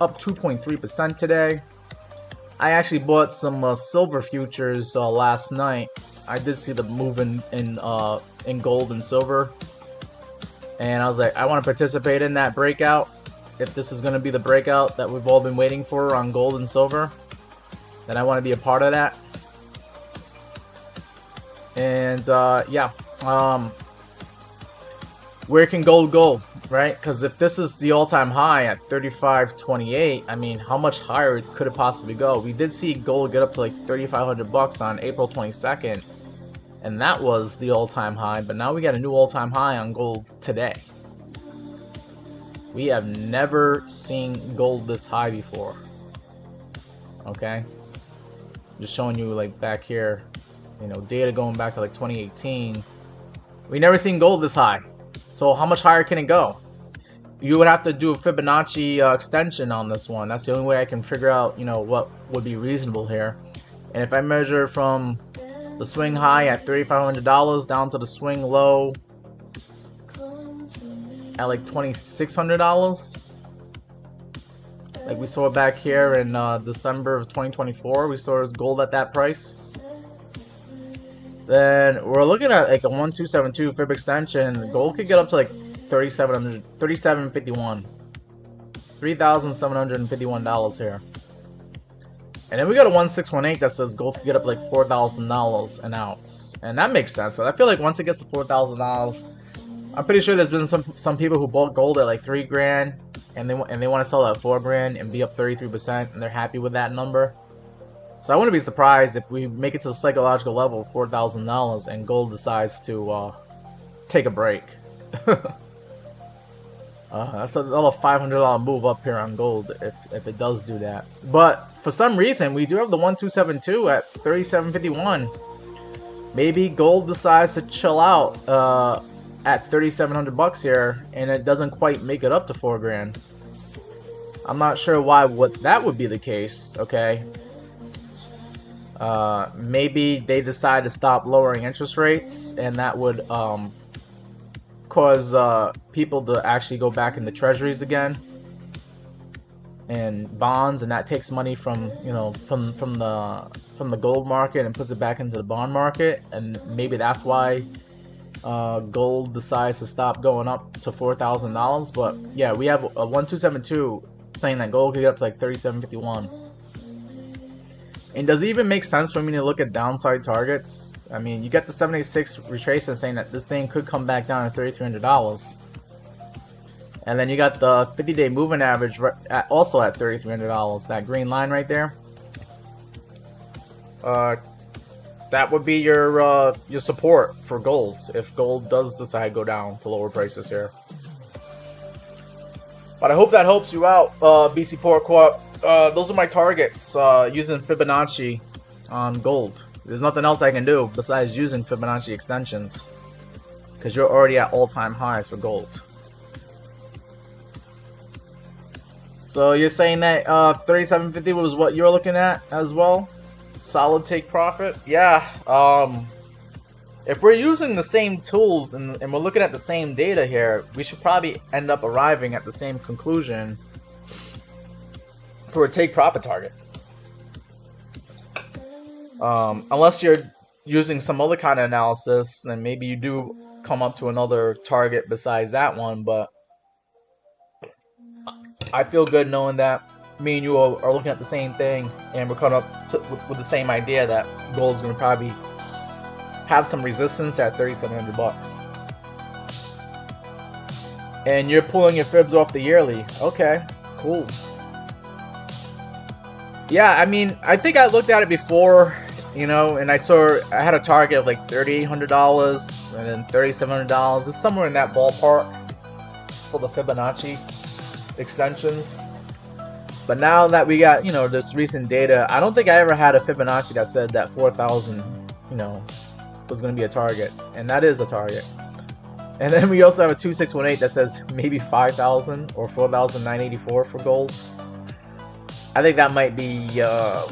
Up 2.3% today. I actually bought some silver futures last night. I did see the move in gold and silver, and I was like, I want to participate in that breakout. If this is going to be the breakout that we've all been waiting for on gold and silver, then I want to be a part of that. And yeah, where can gold go, right? Because if this is the all-time high at 35.28, I mean, how much higher could it possibly go? We did see gold get up to like 3,500 bucks on April 22nd, and that was the all-time high. But now we got a new all-time high on gold today. We have never seen gold this high before. Okay, just showing you like back here, you know, data going back to like 2018. We never seen gold this high. So how much higher can it go? You would have to do a Fibonacci extension on this one. That's the only way I can figure out, you know, what would be reasonable here. And if I measure from the swing high at $3,500 down to the swing low at like $2,600, like we saw back here in December of 2024, we saw gold at that price. Then we're looking at like a 1272 fib extension. Gold could get up to like $3,751, $3,751 here. And then we got a 1618 that says gold could get up like $4,000 an ounce, and that makes sense. So I feel like once it gets to $4,000, I'm pretty sure there's been some people who bought gold at like $3 grand, and they want to sell at $4 grand and be up 33%, and they're happy with that number. So I wouldn't be surprised if we make it to the psychological level of $4,000 and gold decides to take a break. That's another $500 move up here on gold if it does do that. But for some reason, we do have the 1272 at 37.51. Maybe gold decides to chill out at 3,700 bucks here, and it doesn't quite make it up to $4 grand. I'm not sure why that would be the case. Okay. Maybe they decide to stop lowering interest rates, and that would cause people to actually go back into treasuries again and bonds, and that takes money from from the gold market and puts it back into the bond market, and maybe that's why gold decides to stop going up to $4,000. But yeah, we have a 1272 saying that gold could get up to like 37.51. And does it even make sense for me to look at downside targets? I mean, you get the 786 retracement saying that this thing could come back down to $3,300. And then you got the 50-day moving average also at $3,300. That green line right there. That would be your support for gold if gold does decide to go down to lower prices here. But I hope that helps you out, BC Port Corp. Those are my targets using Fibonacci on gold. There's nothing else I can do besides using Fibonacci extensions, because you're already at all-time highs for gold. So you're saying that 37.50 was what you're looking at as well? Solid take profit? Yeah. If we're using the same tools and we're looking at the same data here, we should probably end up arriving at the same conclusion for a take profit target. Unless you're using some other kind of analysis, then maybe you do come up to another target besides that one. But I feel good knowing that me and you are looking at the same thing, and we're coming up with the same idea that gold is going to probably have some resistance at 3,700 bucks. And you're pulling your fibs off the yearly. Okay, cool. Yeah, I mean, I think I looked at it before, and I had a target of like $3,800 and then $3,700. It's somewhere in that ballpark for the Fibonacci extensions. But now that we got, this recent data, I don't think I ever had a Fibonacci that said that 4,000, was going to be a target, and that is a target. And then we also have a 2618 that says maybe 5,000 or 4,984 for gold. I think that might be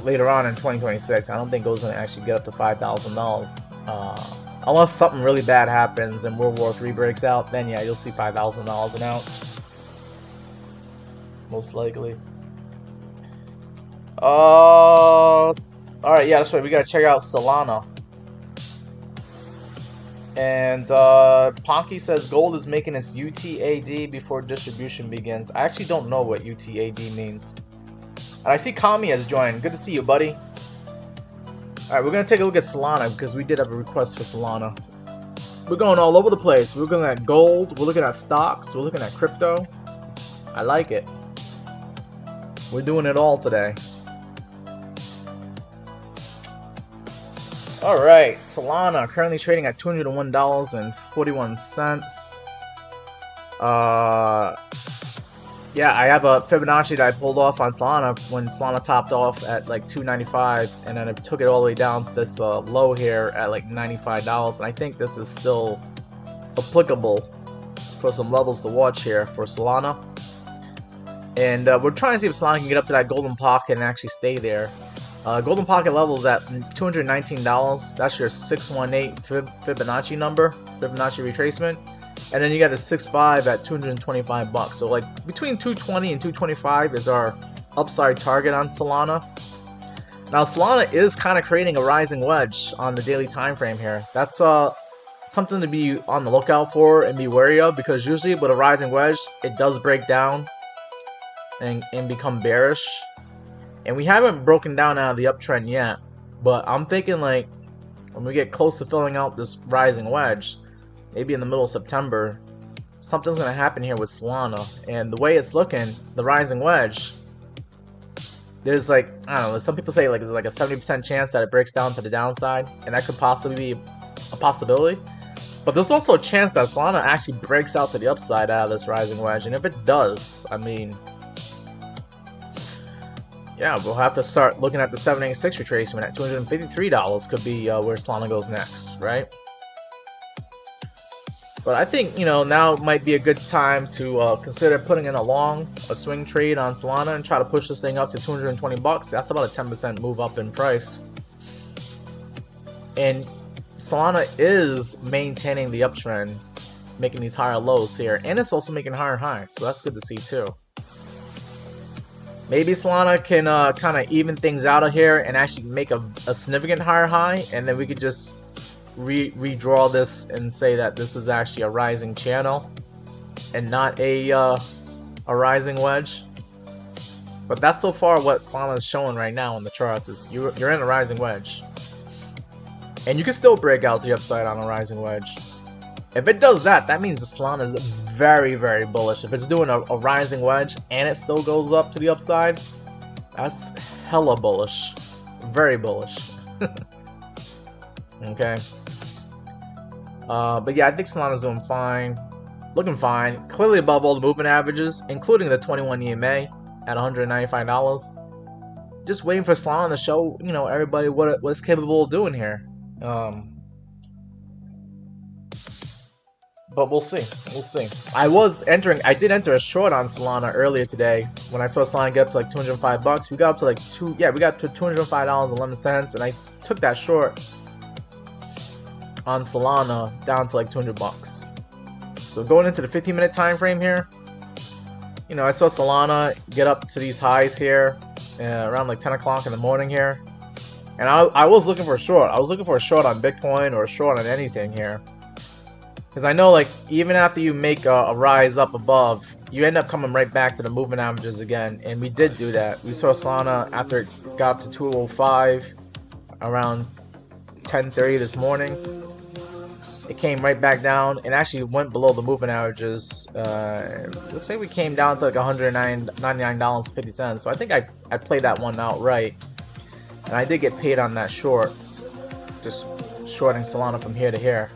later on in 2026. I don't think gold's going to actually get up to $5,000 unless something really bad happens and World War III breaks out. Then yeah, you'll see $5,000 an ounce, most likely. All right, yeah, that's right. We gotta check out Solana. And Ponky says gold is making its UTAD before distribution begins. I actually don't know what UTAD means. And I see Kami has joined. Good to see you, buddy. Alright, we're gonna take a look at Solana because we did have a request for Solana. We're going all over the place. We're looking at gold, we're looking at stocks, we're looking at crypto. I like it. We're doing it all today. Alright, Solana currently trading at $201.41. Yeah, I have a Fibonacci that I pulled off on Solana when Solana topped off at like $295, and then it took it all the way down to this low here at like $95. And I think this is still applicable for some levels to watch here for Solana. And we're trying to see if Solana can get up to that golden pocket and actually stay there. Golden Pocket levels at $219. That's your 618 Fibonacci number, Fibonacci retracement. And then you got a 6.5 at 225 bucks. So like between 220 and 225 is our upside target on Solana. Now Solana is kind of creating a rising wedge on the daily time frame here. That's something to be on the lookout for and be wary of, because usually with a rising wedge, it does break down and become bearish. And we haven't broken down out of the uptrend yet, but I'm thinking like when we get close to filling out this rising wedge, maybe in the middle of September, something's going to happen here with Solana. And the way it's looking, the rising wedge, there's like, I don't know, some people say like there's like a 70% chance that it breaks down to the downside, and that could possibly be a possibility. But there's also a chance that Solana actually breaks out to the upside out of this rising wedge. And if it does, I mean, yeah, we'll have to start looking at the 786 retracement at $253 could be where Solana goes next, right? But I think, you know, now might be a good time to consider putting in a swing trade on Solana and try to push this thing up to 220 bucks. That's about a 10% move up in price. And Solana is maintaining the uptrend, making these higher lows here, and it's also making higher highs, so that's good to see too. Maybe Solana can kind of even things out of here and actually make a significant higher high, and then we could just redraw this and say that this is actually a rising channel and not a rising wedge. But that's so far what Solana is showing right now on the charts, is you're in a rising wedge. And you can still break out to the upside on a rising wedge. If it does that, that means the Solana is very, very bullish. If it's doing a rising wedge and it still goes up to the upside, that's hella bullish. Very bullish. Okay. But yeah, I think Solana's doing fine. Looking fine. Clearly above all the movement averages, including the 21 EMA at $195. Just waiting for Solana to show, you know, everybody what it's capable of doing here. But we'll see. We'll see. I did enter a short on Solana earlier today when I saw Solana get up to like 205 bucks. We got up to like we got to $205.11, and I took that short on Solana down to like 200 bucks. So going into the 15-minute time frame here, you know, I saw Solana get up to these highs here around like 10 o'clock in the morning here. And I was looking for a short. I was looking for a short on Bitcoin or a short on anything here. Because I know, like, even after you make a rise up above, you end up coming right back to the movement averages again. And we did do that. We saw Solana after it got up to 205 around 10:30 this morning. It came right back down and actually went below the movement averages. Looks like we came down to like $199.50. So I think I played that one out right. And I did get paid on that short, just shorting Solana from here to here.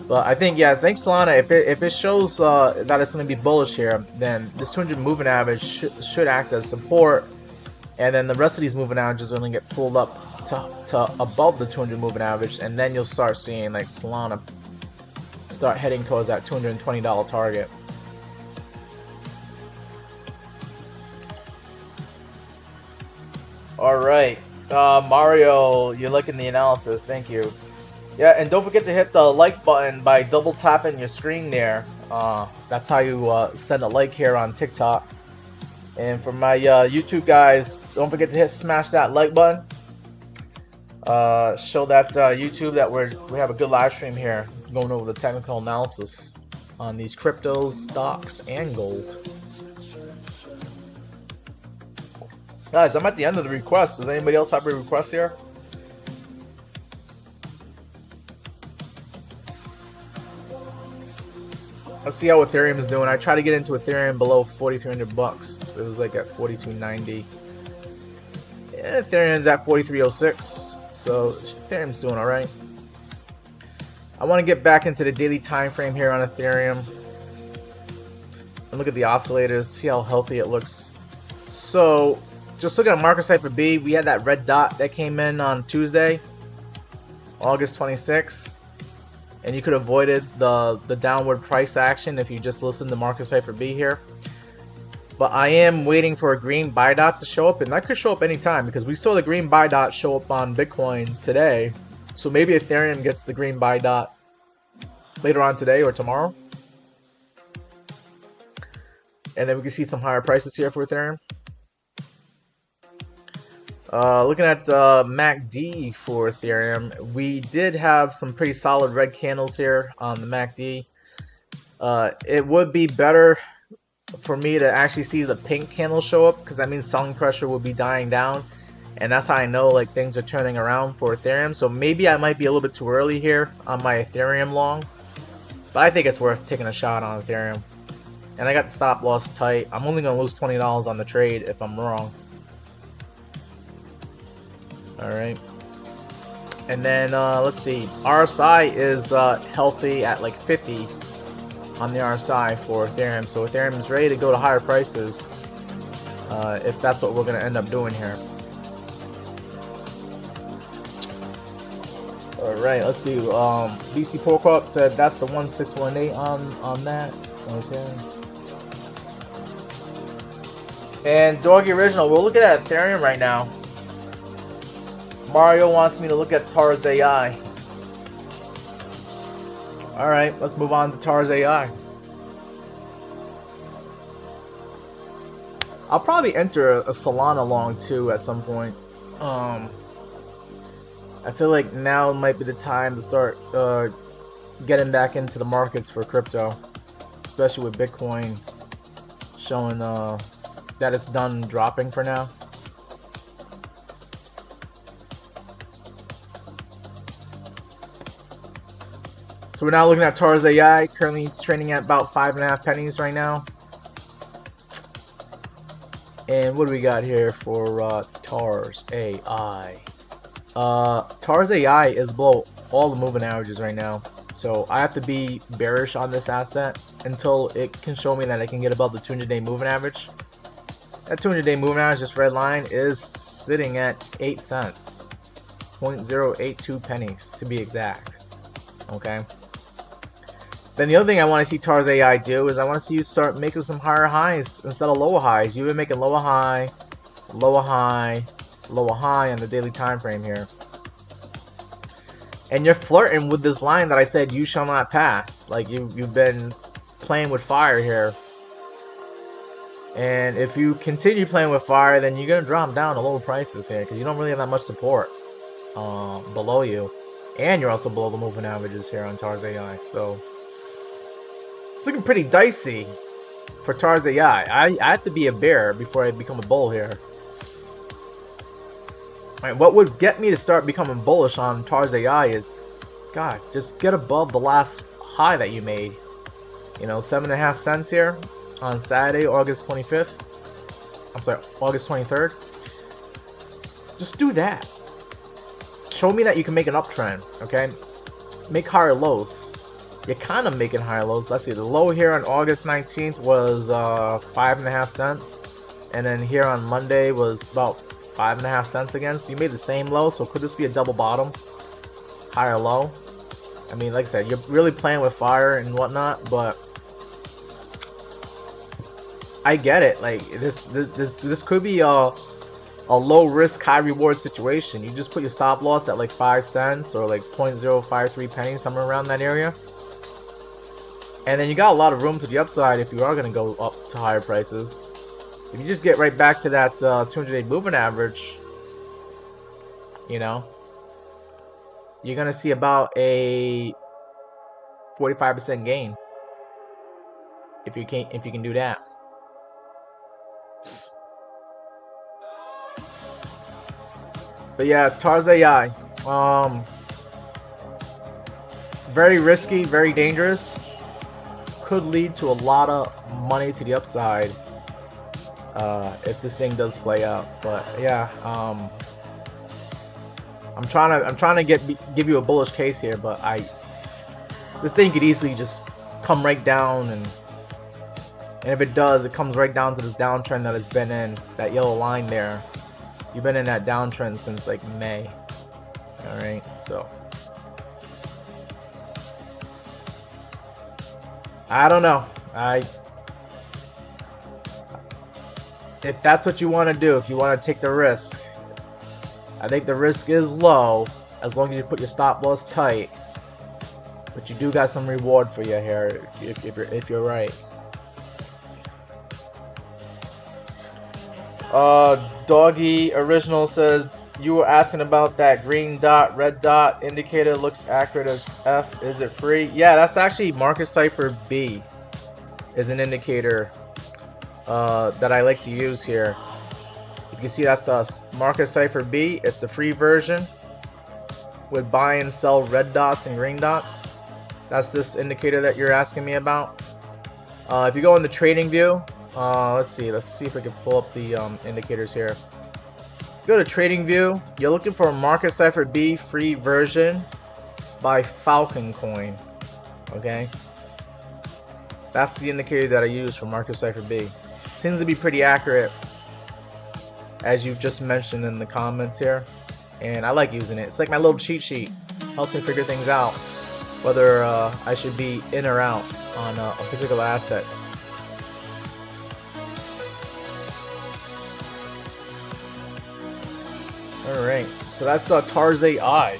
But I think, yeah, I think Solana, if it shows that it's going to be bullish here, then this 200 moving average should act as support, and then the rest of these moving averages are going to get pulled up to above the 200 moving average, and then you'll start seeing like Solana start heading towards that $220 target. All right. Mario, you're liking the analysis. Thank you. Yeah, and don't forget to hit the like button by double tapping your screen there. That's how you send a like here on TikTok. And for my YouTube guys, don't forget to smash that like button. Show that YouTube that we have a good live stream here, going over the technical analysis on these cryptos, stocks, and gold. Guys, I'm at the end of the requests. Does anybody else have a request here? Let's see how Ethereum is doing. I tried to get into Ethereum below 4,300 bucks. It was like at 4,290. Yeah, Ethereum's at 4,306. So Ethereum's doing all right. I want to get back into the daily time frame here on Ethereum and look at the oscillators, see how healthy it looks. So just looking at market cipher B, we had that red dot that came in on Tuesday, August 26th. And you could have avoided the downward price action if you just listened to market cipher B here. But I am waiting for a green buy dot to show up, and that could show up anytime because we saw the green buy dot show up on Bitcoin today. So maybe Ethereum gets the green buy dot later on today or tomorrow. And then we can see some higher prices here for Ethereum. Looking at MACD for Ethereum, we did have some pretty solid red candles here on the MACD. It would be better for me to actually see the pink candle show up, because that means selling pressure will be dying down, and that's how I know like things are turning around for Ethereum. So maybe I might be a little bit too early here on my Ethereum long, but I think it's worth taking a shot on Ethereum. And I got the stop loss tight. I'm only gonna lose $20 on the trade if I'm wrong. All right, and then let's see, RSI is healthy at like 50 on the RSI for Ethereum, so Ethereum is ready to go to higher prices if that's what we're going to end up doing here. All right, let's see. BC Pork said that's the 1618 on that. Okay. And Doggy Original, we're looking at Ethereum right now. Mario wants me to look at Tars AI. Alright, let's move on to Tars AI. I'll probably enter a Solana long too at some point. I feel like now might be the time to start getting back into the markets for crypto. Especially with Bitcoin showing that it's done dropping for now. So we're now looking at Tars AI, currently trading at about 5.5 pennies right now. And what do we got here for Tars AI? Tars AI is below all the moving averages right now. So I have to be bearish on this asset until it can show me that I can get above the 200-day moving average. That 200-day moving average, this red line, is sitting at 8 cents. 0.082 pennies to be exact. Okay. Then the other thing I want to see Tars AI do is I want to see you start making some higher highs instead of lower highs. You've been making lower high, lower high, lower high on the daily time frame here. And you're flirting with this line that I said you shall not pass. Like you've been playing with fire here. And if you continue playing with fire, then you're going to drop down to lower prices here because you don't really have that much support below you. And you're also below the moving averages here on Tars AI. So it's looking pretty dicey for Tars AI. I have to be a bear before I become a bull here. Right, what would get me to start becoming bullish on Tars AI is, God, just get above the last high that you made. You know, 7.5 cents here on Saturday, August 25th. I'm sorry, August 23rd. Just do that. Show me that you can make an uptrend, okay? Make higher lows. You're kind of making higher lows. Let's see, the low here on August 19th was 5.5 cents. And then here on Monday was about 5.5 cents again. So you made the same low. So could this be a double bottom? Higher low? I mean, like I said, you're really playing with fire and whatnot, but I get it. Like this could be a low risk, high reward situation. You just put your stop loss at like 5 cents or like 0.053 pennies, somewhere around that area. And then you got a lot of room to the upside if you are going to go up to higher prices. If you just get right back to that 200-day moving average, you know, you're going to see about a 45% gain if you can do that. But yeah, Tars AI, very risky, very dangerous. Could lead to a lot of money to the upside if this thing does play out. But yeah, I'm trying to give you a bullish case here, but this thing could easily just come right down, and if it does, it comes right down to this downtrend that it's been in, that yellow line there. You've been in that downtrend since like May. All right, so I don't know. if that's what you want to do, if you want to take the risk, I think the risk is low as long as you put your stop loss tight. But you do got some reward for you here if you're right. Doggy Original says, you were asking about that green dot, red dot indicator. Looks accurate as F. Is it free? Yeah, that's actually Market Cipher B. Is an indicator that I like to use here. If you can see, that's Market Cipher B. It's the free version with buy and sell red dots and green dots. That's this indicator that you're asking me about. If you go in the trading view, let's see if we can pull up the indicators here. Go to trading view. You're looking for a Market Cipher B free version by Falcon Coin. Okay, that's the indicator that I use for Market Cipher B. Seems to be pretty accurate, as you just mentioned in the comments here, and I like using it. It's like my little cheat sheet. Helps me figure things out, whether I should be in or out on a particular asset. Alright, so that's Tarz AI.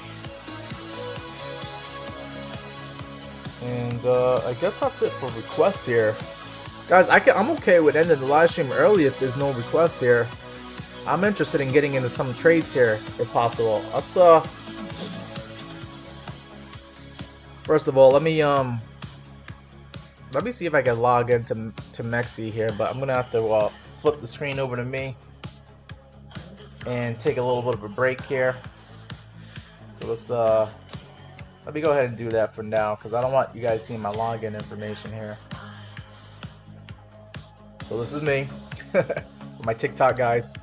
And I guess that's it for requests here. Guys, I'm okay with ending the live stream early if there's no requests here. I'm interested in getting into some trades here, if possible. Let's first of all, let me see if I can log into Mexi here, but I'm gonna have to flip the screen over to me and take a little bit of a break here. So let's let me go ahead and do that for now, because I don't want you guys seeing my login information here. So this is me, my TikTok guys.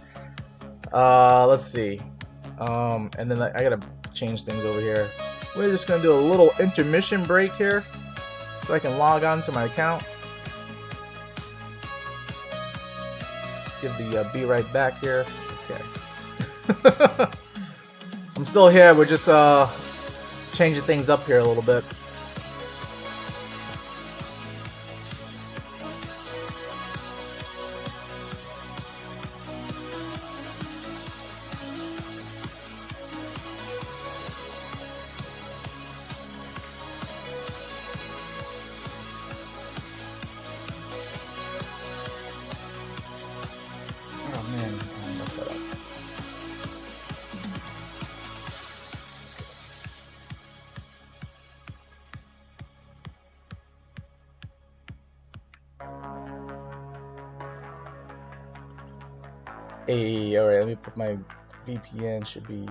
Let's see, and then I gotta change things over here. We're just gonna do a little intermission break here, so I can log on to my account. Give the be right back here. Okay. I'm still here. We're just changing things up here a little bit. Oh man, I messed that up. Hey, alright, let me put my VPN, should be...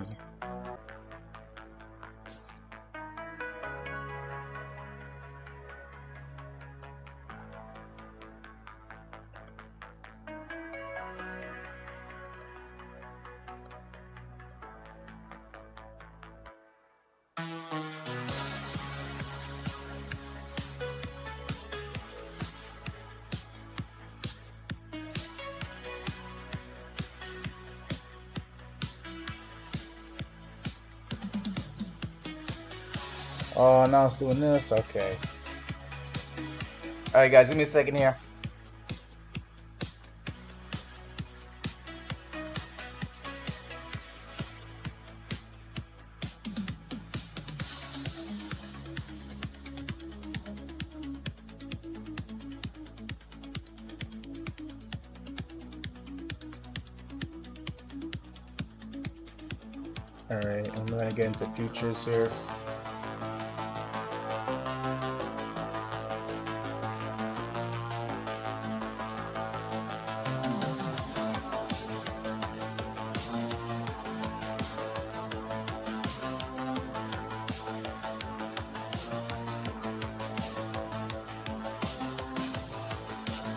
Oh, now it's doing this? Okay. Alright guys, give me a second here. Alright, I'm gonna get into futures here.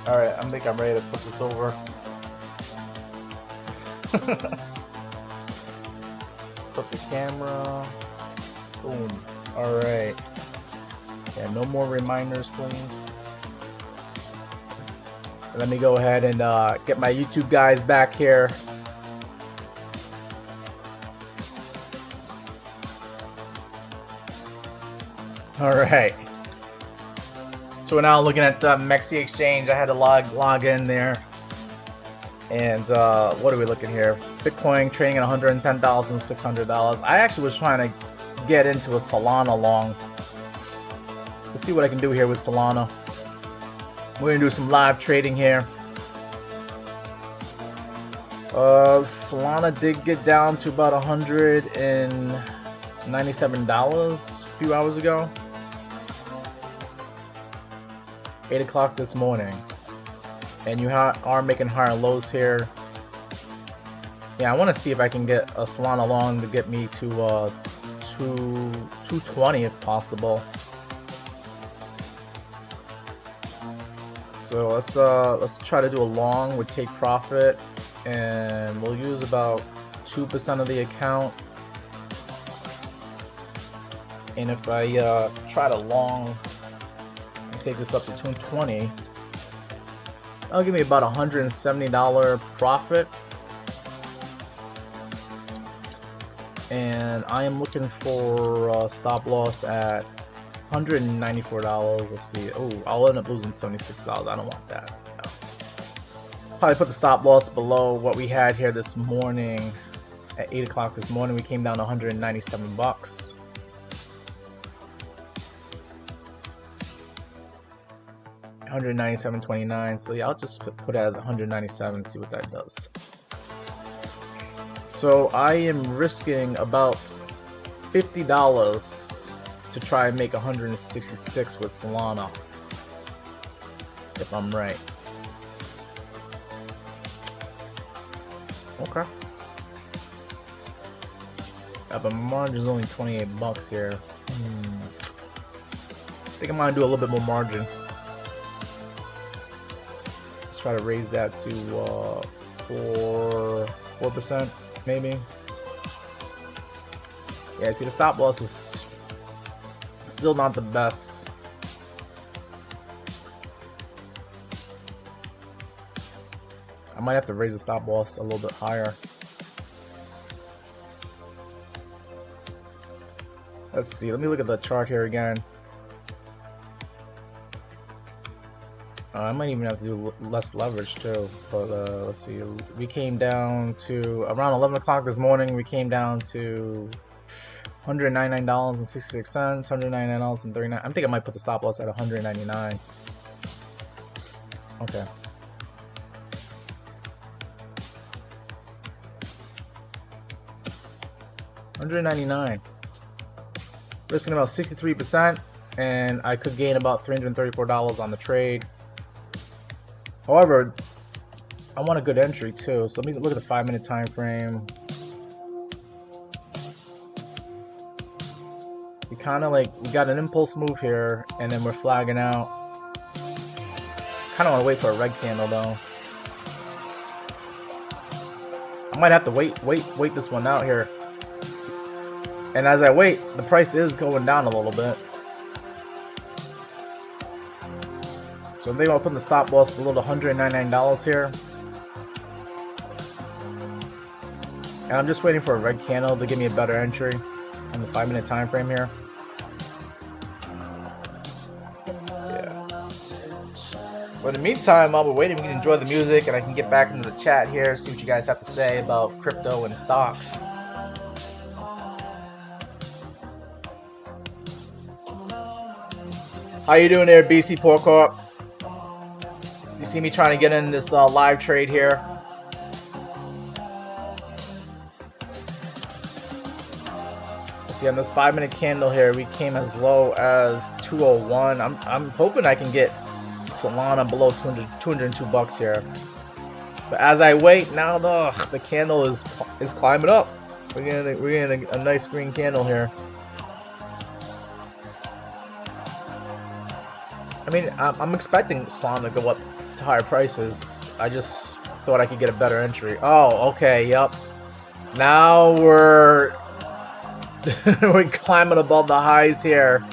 Alright, I think I'm ready to flip this over. Flip the camera. Boom. Alright. Yeah, no more reminders, please. Let me go ahead and get my YouTube guys back here. Alright. So we're now looking at Mexi Exchange. I had to log in there. And what are we looking here? Bitcoin trading at $110,600. I actually was trying to get into a Solana long. Let's see what I can do here with Solana. We're gonna do some live trading here. Solana did get down to about $197 a few hours ago. 8 o'clock this morning. And you are making higher lows here. Yeah, I want to see if I can get a Solana long to get me to 220 if possible. So let's try to do a long with take profit, and we'll use about 2% of the account. And if I try to long and take this up to 220, that'll give me about $170 profit. And I am looking for stop loss at $194. Let's see. Oh, I'll end up losing $76. I don't want that. No. Probably put the stop loss below what we had here this morning. At 8 o'clock this morning, we came down to $197. $197.29. So yeah, I'll just put it as 197 and see what that does. So I am risking about $50 to try and make 166 with Solana, if I'm right. Okay. Yeah, but my margin is only $28 here. I think I'm gonna do a little bit more margin. Let's try to raise that to 4%, maybe. Yeah, see, the stop loss is still not the best. I might have to raise the stop loss a little bit higher. Let's see, let me look at the chart here again. I might even have to do less leverage too, but let's see. We came down to around 11 o'clock this morning. We came down to $199.66, $199.39. I think I might put the stop loss at $199. Okay. $199. Risking about 63%, and I could gain about $334 on the trade. However, I want a good entry too, so let me look at the 5-minute time frame. We kind of we got an impulse move here, and then we're flagging out. Kind of want to wait for a red candle though. I might have to wait this one out here. And as I wait, the price is going down a little bit. So I'm thinking about putting the stop loss below the $199 here. And I'm just waiting for a red candle to give me a better entry on the 5-minute time frame here. Yeah. But in the meantime, while we're waiting, we can enjoy the music and I can get back into the chat here, see what you guys have to say about crypto and stocks. How you doing there, BC Pork Corp? You see me trying to get in this live trade here. See, on this 5-minute candle here, we came as low as 201. I'm hoping I can get Solana below $202 here. But as I wait, now the candle is climbing up. We're getting a nice green candle here. I mean, I'm expecting Solana to go up to higher prices. I just thought I could get a better entry. Oh, okay, yep. Now we're climbing above the highs here.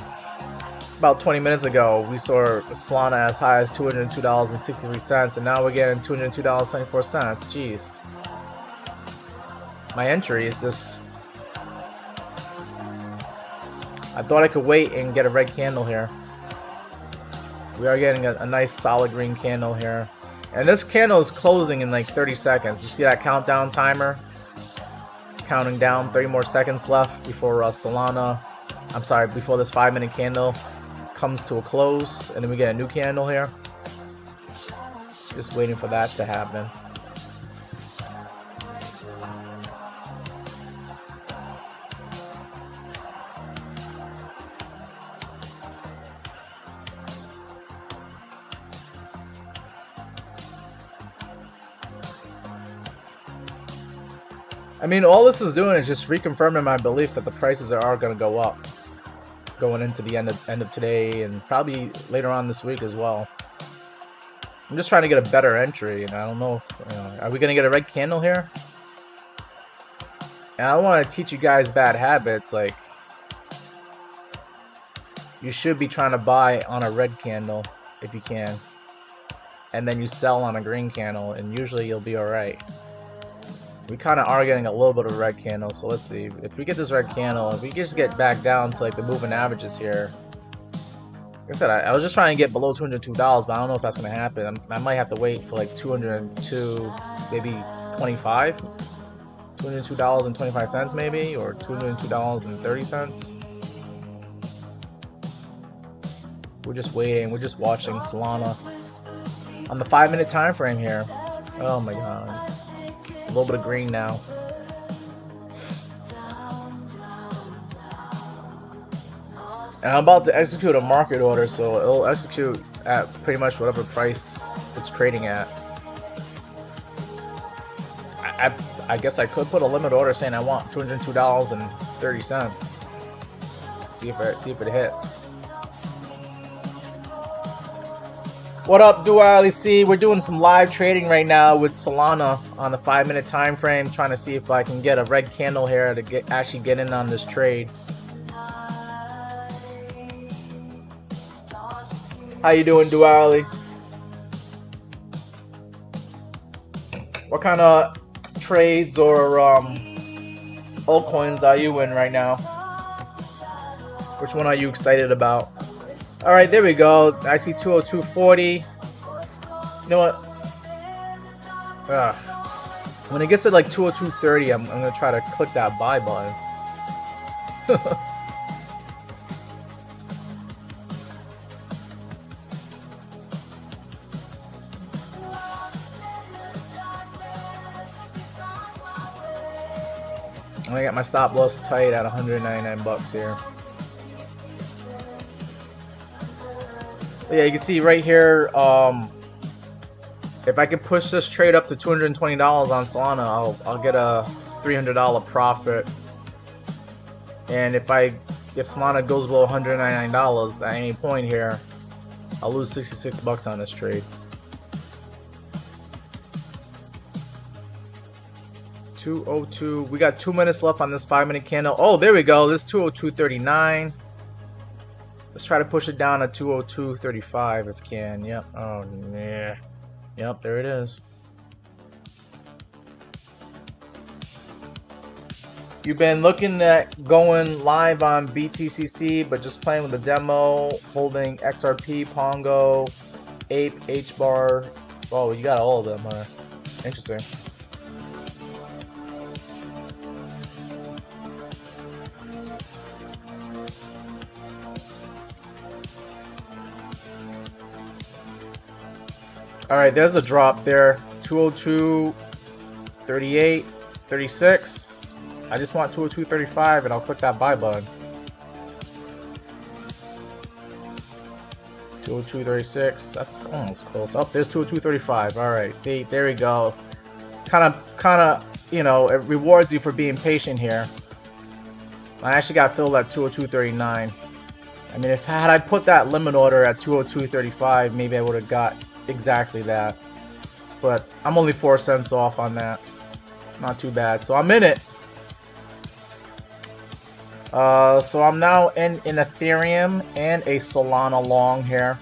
About 20 minutes ago, we saw Solana as high as $202.63, and now we're getting $202.74. Jeez. My entry is just... I thought I could wait and get a red candle here. We are getting a nice solid green candle here. And this candle is closing in like 30 seconds. You see that countdown timer? It's counting down. 30 more seconds left before Solana. I'm sorry, before this 5-minute candle comes to a close, and then we get a new candle here. Just waiting for that to happen. I mean, all this is doing is just reconfirming my belief that the prices are going to go up going into the end of today and probably later on this week as well. I'm just trying to get a better entry, and I don't know if are we going to get a red candle here? And I don't want to teach you guys bad habits. Like, you should be trying to buy on a red candle if you can, and then you sell on a green candle, and usually you'll be all right. We kind of are getting a little bit of a red candle, so let's see. If we get this red candle, if we just get back down to like the moving averages here. Like I said, I was just trying to get below $202, but I don't know if that's going to happen. I might have to wait for like 202, maybe 25, $202.25 maybe, or $202.30. We're just waiting. We're just watching Solana on the 5-minute time frame here. Oh my god. A little bit of green now. And I'm about to execute a market order, so it'll execute at pretty much whatever price it's trading at. I guess I could put a limit order saying I want $202.30. See if it hits. What up, Duality C? We're doing some live trading right now with Solana on the 5-minute time frame, trying to see if I can get a red candle here to actually get in on this trade. How you doing, Duality? What kind of trades or altcoins are you in right now? Which one are you excited about? All right, there we go. I see 202.40. You know what? When it gets to like 202.30, I'm gonna try to click that buy button. I got my stop loss tight at 199 bucks here. Yeah, you can see right here, if I can push this trade up to $220 on Solana, I'll get a $300 profit. And if Solana goes below $199 at any point here, I'll lose 66 bucks on this trade. 202. We got 2 minutes left on this 5-minute candle. Oh, there we go. This 202.39. Let's try to push it down to 202.35 if we can. Yep. Oh, yeah. Yep, there it is. You've been looking at going live on BTCC, but just playing with the demo, holding XRP, Pongo, Ape, H-Bar. Oh, you got all of them, huh? Interesting. Alright, there's a drop there. 202.38, 36. I just want 202.35 and I'll click that buy button. 202.36. That's almost close. Oh, there's 202.35. Alright, see, there we go. Kind of, you know, it rewards you for being patient here. I actually got filled at 202.39. I mean, had I put that limit order at 202.35, maybe I would have got exactly that, but I'm only 4 cents off on that. Not too bad, so I'm in it. So I'm now in Ethereum and a Solana long here.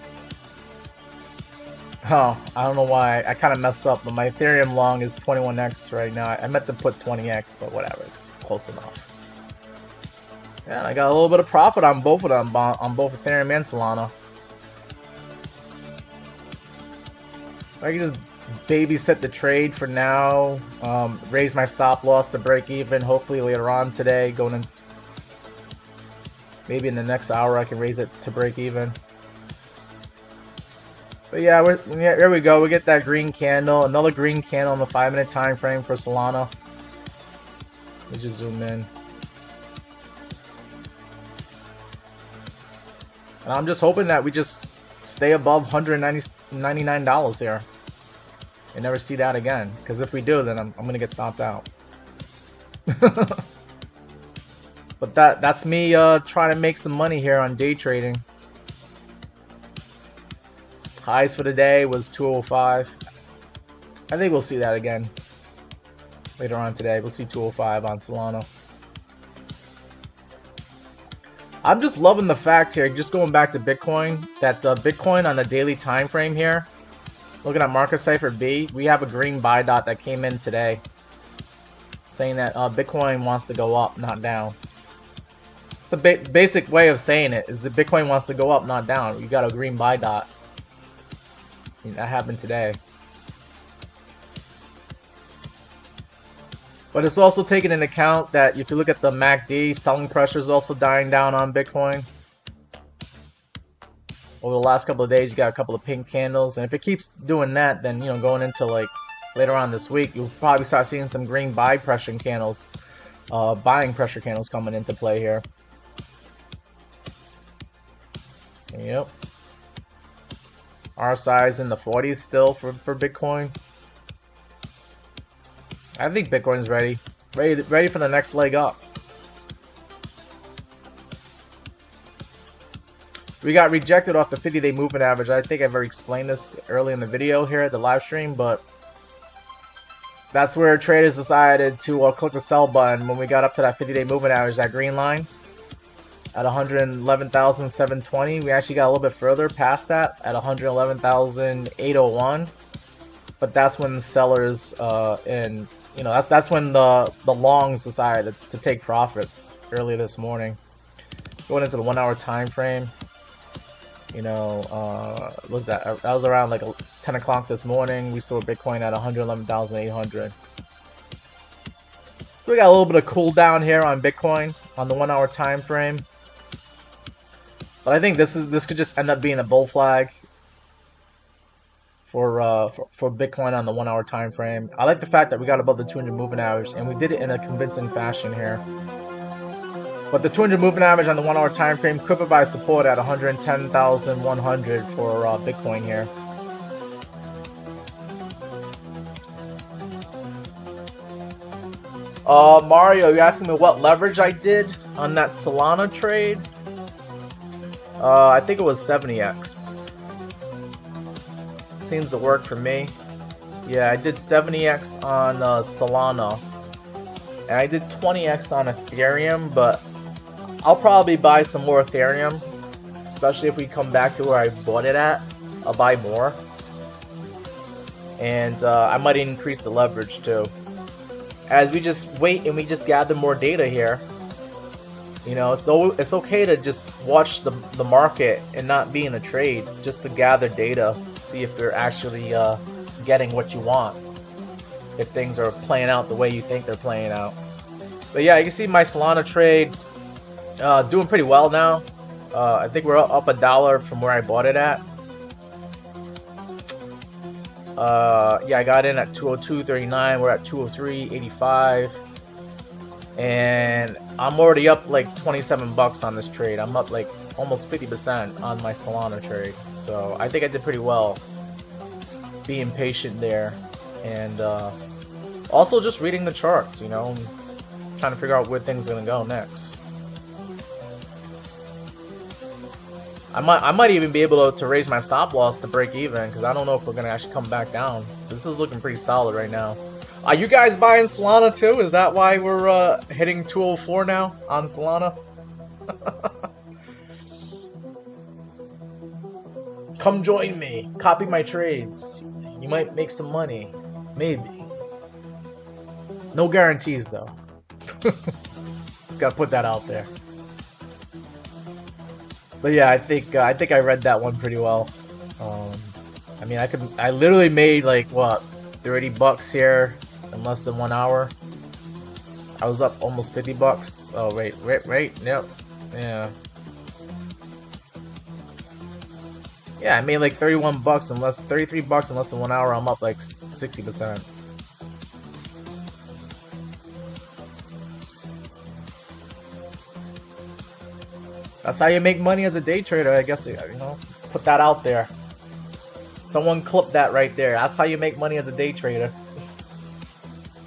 Oh, I don't know why I kind of messed up, but my Ethereum long is 21x right now. I meant to put 20x, but whatever, it's close enough. Yeah, I got a little bit of profit on both of them, on both Ethereum and Solana. So I can just babysit the trade for now, raise my stop loss to break even. Hopefully later on today, going in, maybe in the next hour I can raise it to break even. But yeah, there we go. We get that green candle, another green candle on the 5-minute time frame for Solana. Let's just zoom in. And I'm just hoping that we just stay above $199 here and never see that again. Because if we do, then I'm gonna get stomped out. But that's me trying to make some money here on day trading. Highs for the day was 205. I think we'll see that again later on today. We'll see 205 on Solana. I'm just loving the fact here, just going back to Bitcoin, that Bitcoin on the daily time frame here, looking at market cipher B, we have a green buy dot that came in today saying that Bitcoin wants to go up, not down. It's a basic way of saying it is that Bitcoin wants to go up, not down. You got a green buy dot. I mean, that happened today. But it's also taken into account that if you look at the MACD, selling pressure is also dying down on Bitcoin. Over the last couple of days, you got a couple of pink candles. And if it keeps doing that, then, you know, going into like later on this week, you'll probably start seeing some green buy pressure candles, buying pressure candles coming into play here. Yep. RSI is in the 40s still for Bitcoin. I think Bitcoin's ready for the next leg up. We got rejected off the 50-day moving average. I think I've already explained this early in the video here at the live stream, but that's where traders decided to click the sell button when we got up to that 50-day moving average, that green line at 111,720. We actually got a little bit further past that at 111,801. But that's when the sellers and you know that's when the longs decided to take profit early this morning. Going into the 1 hour time frame, you know, what was that? That was around like 10 o'clock this morning. We saw Bitcoin at 111,800. So we got a little bit of cool down here on Bitcoin on the 1 hour time frame. But I think this could just end up being a bull flag for Bitcoin on the 1 hour time frame. I like the fact that we got above the 200 moving average, and we did it in a convincing fashion here. But the 200 moving average on the 1 hour time frame could provide support at 110,100 for Bitcoin here. Mario, you asking me what leverage I did on that Solana trade? I think it was 70x. Seems to work for me. Yeah, I did 70x on Solana. And I did 20x on Ethereum, but I'll probably buy some more Ethereum. Especially if we come back to where I bought it at. I'll buy more. And I might increase the leverage too. As we just wait and we just gather more data here. You know, it's okay to just watch the market and not be in a trade, just to gather data, see if you're actually getting what you want, if things are playing out the way you think they're playing out. But yeah, you can see my Solana trade doing pretty well now. I think we're up $1 from where I bought it at. Yeah, I got in at 202.39. We're at 203.85. And I'm already up like 27 bucks on this trade. I'm up like almost 50% on my Solana trade. So I think I did pretty well being patient there. And also just reading the charts, you know, trying to figure out where things are going to go next. I might even be able to raise my stop loss to break even, because I don't know if we're going to actually come back down. This is looking pretty solid right now. Are you guys buying Solana too? Is that why we're hitting 204 now on Solana? Come join me. Copy my trades. You might make some money. Maybe. No guarantees though. Just gotta put that out there. But yeah, I think I read that one pretty well. I mean, I literally made like what, 30 bucks here in less than 1 hour. I was up almost 50 bucks. Oh wait, yep, yeah. Yeah, I made like 31 bucks in less, 33 bucks in less than 1 hour. I'm up like 60%. That's how you make money as a day trader, I guess, you know, put that out there. Someone clip that right there. That's how you make money as a day trader.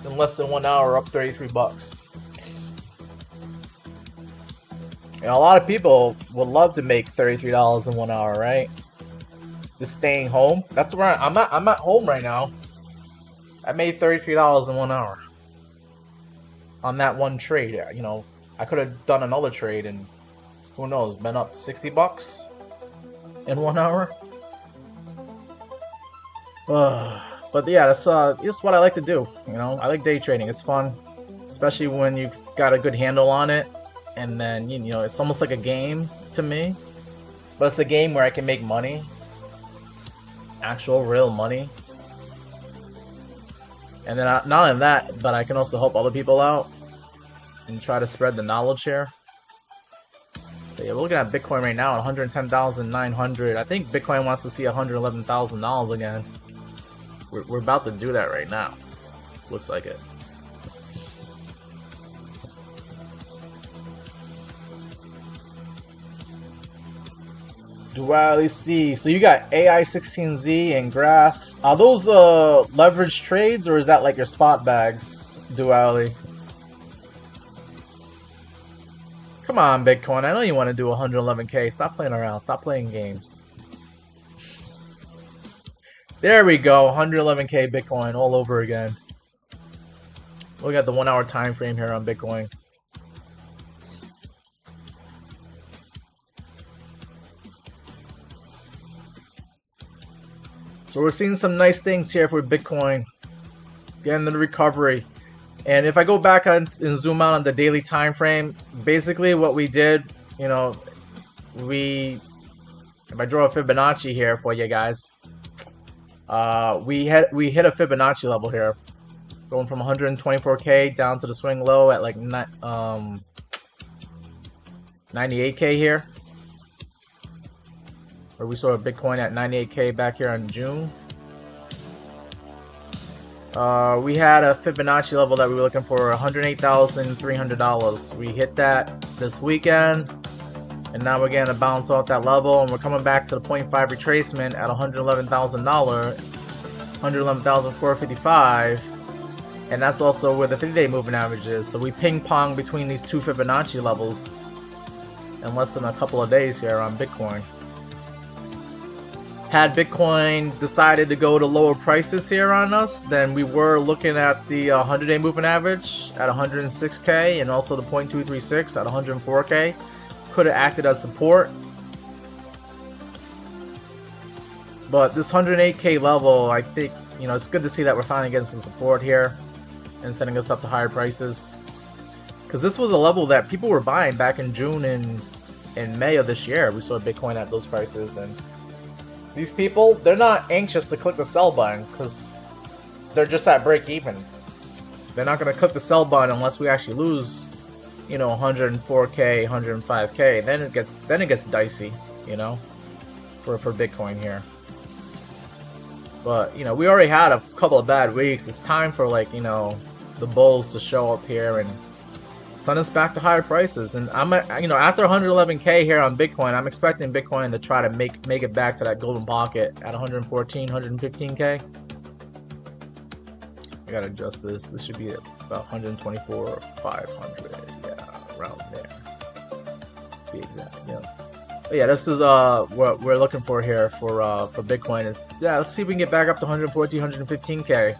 In less than 1 hour, up 33 bucks. You know, a lot of people would love to make $33 in 1 hour, right? Just staying home. That's where I'm at home right now. I made $33 in 1 hour. On that one trade, you know, I could have done another trade and who knows, been up 60 bucks in 1 hour. But yeah, that's what I like to do. You know, I like day trading. It's fun, especially when you've got a good handle on it. And then you know, it's almost like a game to me. But it's a game where I can make money, actual real money. And then not only that, but I can also help other people out and try to spread the knowledge here. But yeah, we're looking at Bitcoin right now at 110,900. I think Bitcoin wants to see $111,000 again. We're about to do that right now. Looks like it. Duality C. So you got AI16Z and Grass. Are those leverage trades or is that like your spot bags, Duality? Come on, Bitcoin. I know you want to do 111K. Stop playing around. Stop playing games. There we go. 111K Bitcoin all over again. Look at the 1 hour time frame here on Bitcoin. So we're seeing some nice things here for Bitcoin. Getting the recovery. And if I go back and zoom out on the daily time frame, basically what we did, you know, if I draw a Fibonacci here for you guys, we hit a Fibonacci level here, going from 124K down to the swing low at like 98K here, where we saw Bitcoin at 98K back here in June. We had a Fibonacci level that we were looking for, $108,300. We hit that this weekend, and now we're getting a bounce off that level, and we're coming back to the 0.5 retracement at $111,000, $111,455, and that's also where the 50-day moving average is. So we ping-pong between these two Fibonacci levels in less than a couple of days here on Bitcoin. Had Bitcoin decided to go to lower prices here on us, then we were looking at the 100-day moving average at 106K and also the 0.236 at 104K. Could have acted as support. But this 108K level, I think, you know, it's good to see that we're finally getting some support here and sending us up to higher prices. Because this was a level that people were buying back in June and in May of this year. We saw Bitcoin at those prices, and these people, they're not anxious to click the sell button because they're just at break even. They're not going to click the sell button unless we actually lose, you know, 104K, 105K. Then it gets dicey, you know, for Bitcoin here. But, you know, we already had a couple of bad weeks. It's time for, like, you know, the bulls to show up here and send us back to higher prices. And I'm, you know, after 111K here on Bitcoin, I'm expecting Bitcoin to try to make it back to that golden pocket at 114, 115K. I gotta adjust this. This should be at about 124 or 500. Yeah, around there. Be exact. Yeah. But yeah, this is what we're looking for here for Bitcoin. Is, yeah, let's see if we can get back up to 114, 115K.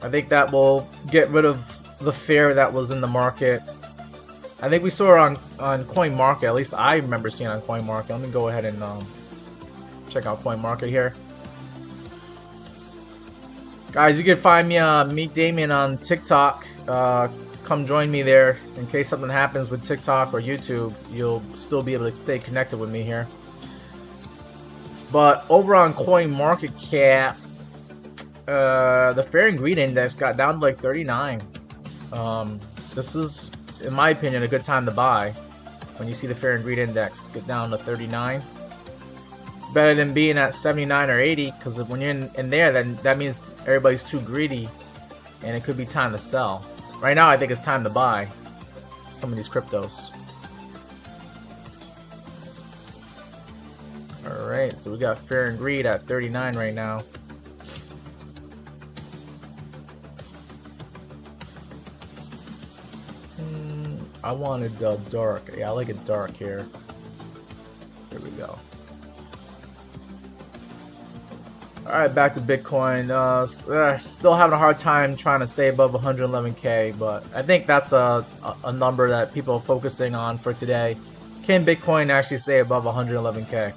I think that will get rid of the fear that was in the market. I think we saw it on CoinMarket. At least I remember seeing it on CoinMarket. Let me go ahead and check out CoinMarket here. Guys, you can find me Meet Damien on TikTok. Come join me there. In case something happens with TikTok or YouTube, you'll still be able to stay connected with me here. But over on CoinMarketCap, the Fair and Greed Index got down to like 39. This is, in my opinion, a good time to buy. When you see the Fair and Greed Index get down to 39, it's better than being at 79 or 80. Because when you're in there, then that means everybody's too greedy, and it could be time to sell. Right now, I think it's time to buy some of these cryptos. Alright, so we got Fair and Greed at 39 right now. I wanted dark. Yeah, I like it dark here. There we go. Alright, back to Bitcoin. Still having a hard time trying to stay above 111K, but I think that's a number that people are focusing on for today. Can Bitcoin actually stay above 111K?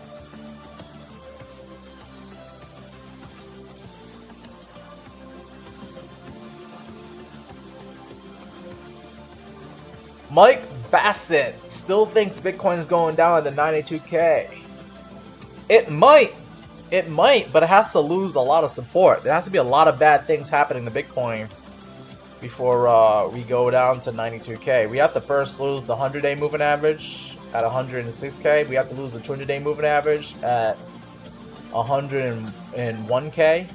Mike Bassett still thinks Bitcoin is going down to 92K. It might, but it has to lose a lot of support. There has to be a lot of bad things happening to Bitcoin before we go down to 92K. We have to first lose the 100-day moving average at 106K. We have to lose the 200-day moving average at 101K.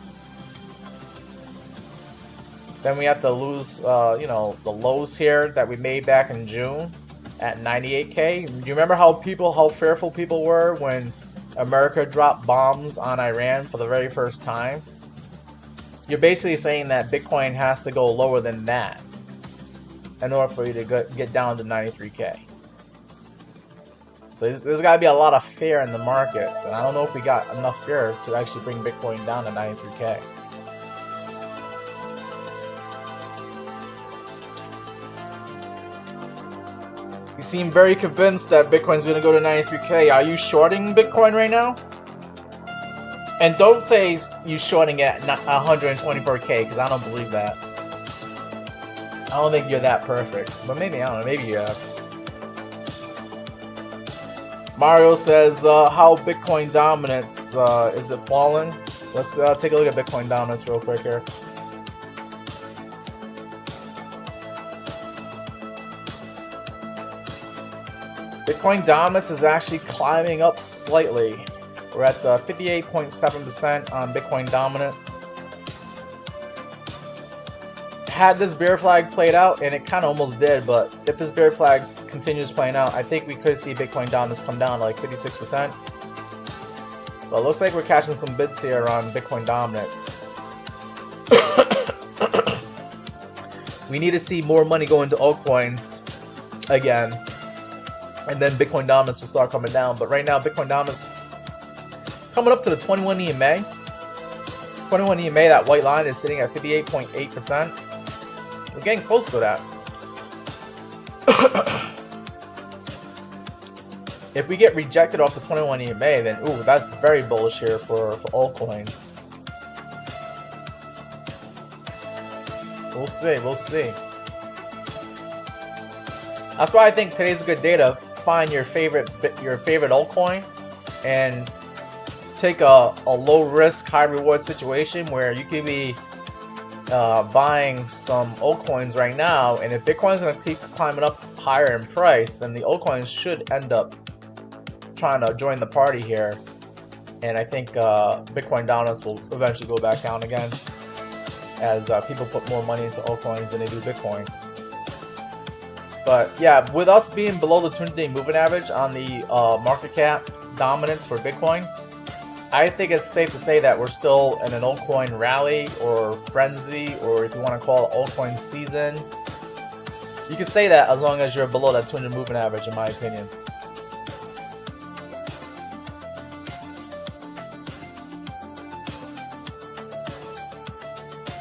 Then we have to lose, you know, the lows here that we made back in June at 98K. Do you remember how fearful people were when America dropped bombs on Iran for the very first time? You're basically saying that Bitcoin has to go lower than that in order for you to get down to 93K. So there's got to be a lot of fear in the markets, and I don't know if we got enough fear to actually bring Bitcoin down to 93K. You seem very convinced that Bitcoin's going to go to 93K. Are you shorting Bitcoin right now? And don't say you're shorting it at 124K, because I don't believe that. I don't think you're that perfect. But maybe, I don't know, maybe you have. Mario says, how Bitcoin dominance, is it falling? Let's take a look at Bitcoin dominance real quick here. Bitcoin dominance is actually climbing up slightly. We're at 58.7% on Bitcoin dominance. Had this bear flag played out, and it kind of almost did, but if this bear flag continues playing out, I think we could see Bitcoin dominance come down to like 56%. But it looks like we're catching some bids here on Bitcoin dominance. We need to see more money go into altcoins again, and then Bitcoin dominance will start coming down. But right now, Bitcoin dominance coming up to the 21 EMA. 21 EMA, that white line is sitting at 58.8%. We're getting close to that. If we get rejected off the 21 EMA, then ooh, that's very bullish here for altcoins. We'll see, we'll see. That's why I think today's a good day to find your favorite altcoin and take a low risk, high reward situation where you could be buying some altcoins right now, and if Bitcoin's gonna keep climbing up higher in price, then the altcoins should end up trying to join the party here, and I think Bitcoin dominance will eventually go back down again as people put more money into altcoins than they do Bitcoin. But yeah, with us being below the 200-day moving average on the market cap dominance for Bitcoin, I think it's safe to say that we're still in an altcoin rally or frenzy, or if you want to call it altcoin season. You can say that as long as you're below that 200 moving average, in my opinion.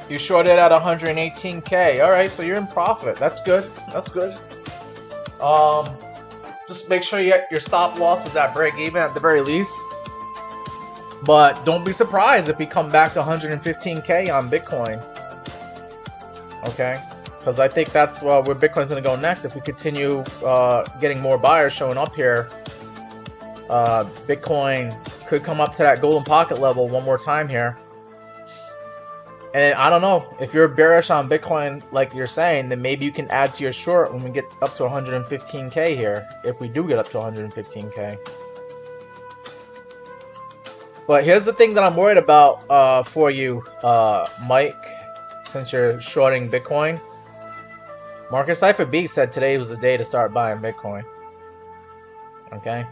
You shorted at 118K. Alright, so you're in profit. That's good. That's good. Just make sure your stop loss is at break even at the very least. But don't be surprised if we come back to 115K on Bitcoin. Okay? Because I think that's where Bitcoin's going to go next. If we continue getting more buyers showing up here Bitcoin could come up to that golden pocket level one more time here. And I don't know, if you're bearish on Bitcoin like you're saying, then maybe you can add to your short when we get up to 115k here, if we do get up to 115k. But here's the thing that I'm worried about for you, Mike, since you're shorting Bitcoin. Market Cypher B said today was the day to start buying Bitcoin. Okay.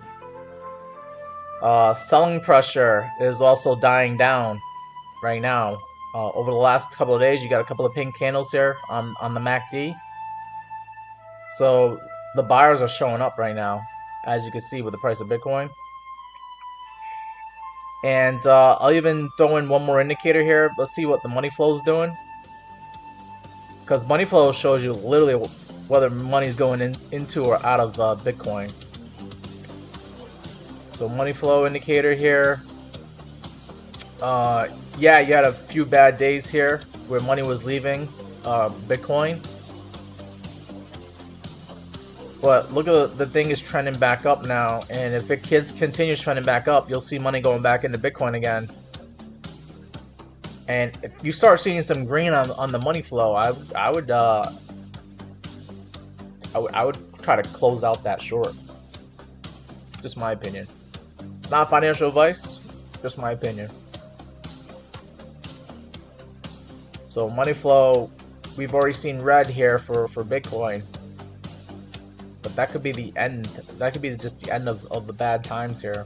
Selling pressure is also dying down right now. Over the last couple of days, you got a couple of pink candles here on the MACD. So the buyers are showing up right now, as you can see with the price of Bitcoin. And I'll even throw in one more indicator here. Let's see what the money flow is doing. Because money flow shows you literally whether money is going into or out of Bitcoin. So money flow indicator here. Yeah, you had a few bad days here where money was leaving Bitcoin. But look at the thing is trending back up now, and if it continues trending back up, you'll see money going back into Bitcoin again. And if you start seeing some green on the money flow, I would try to close out that short. Just my opinion. Not financial advice, just my opinion. So money flow, we've already seen red here for Bitcoin. But that could be the end. That could be just the end of the bad times here.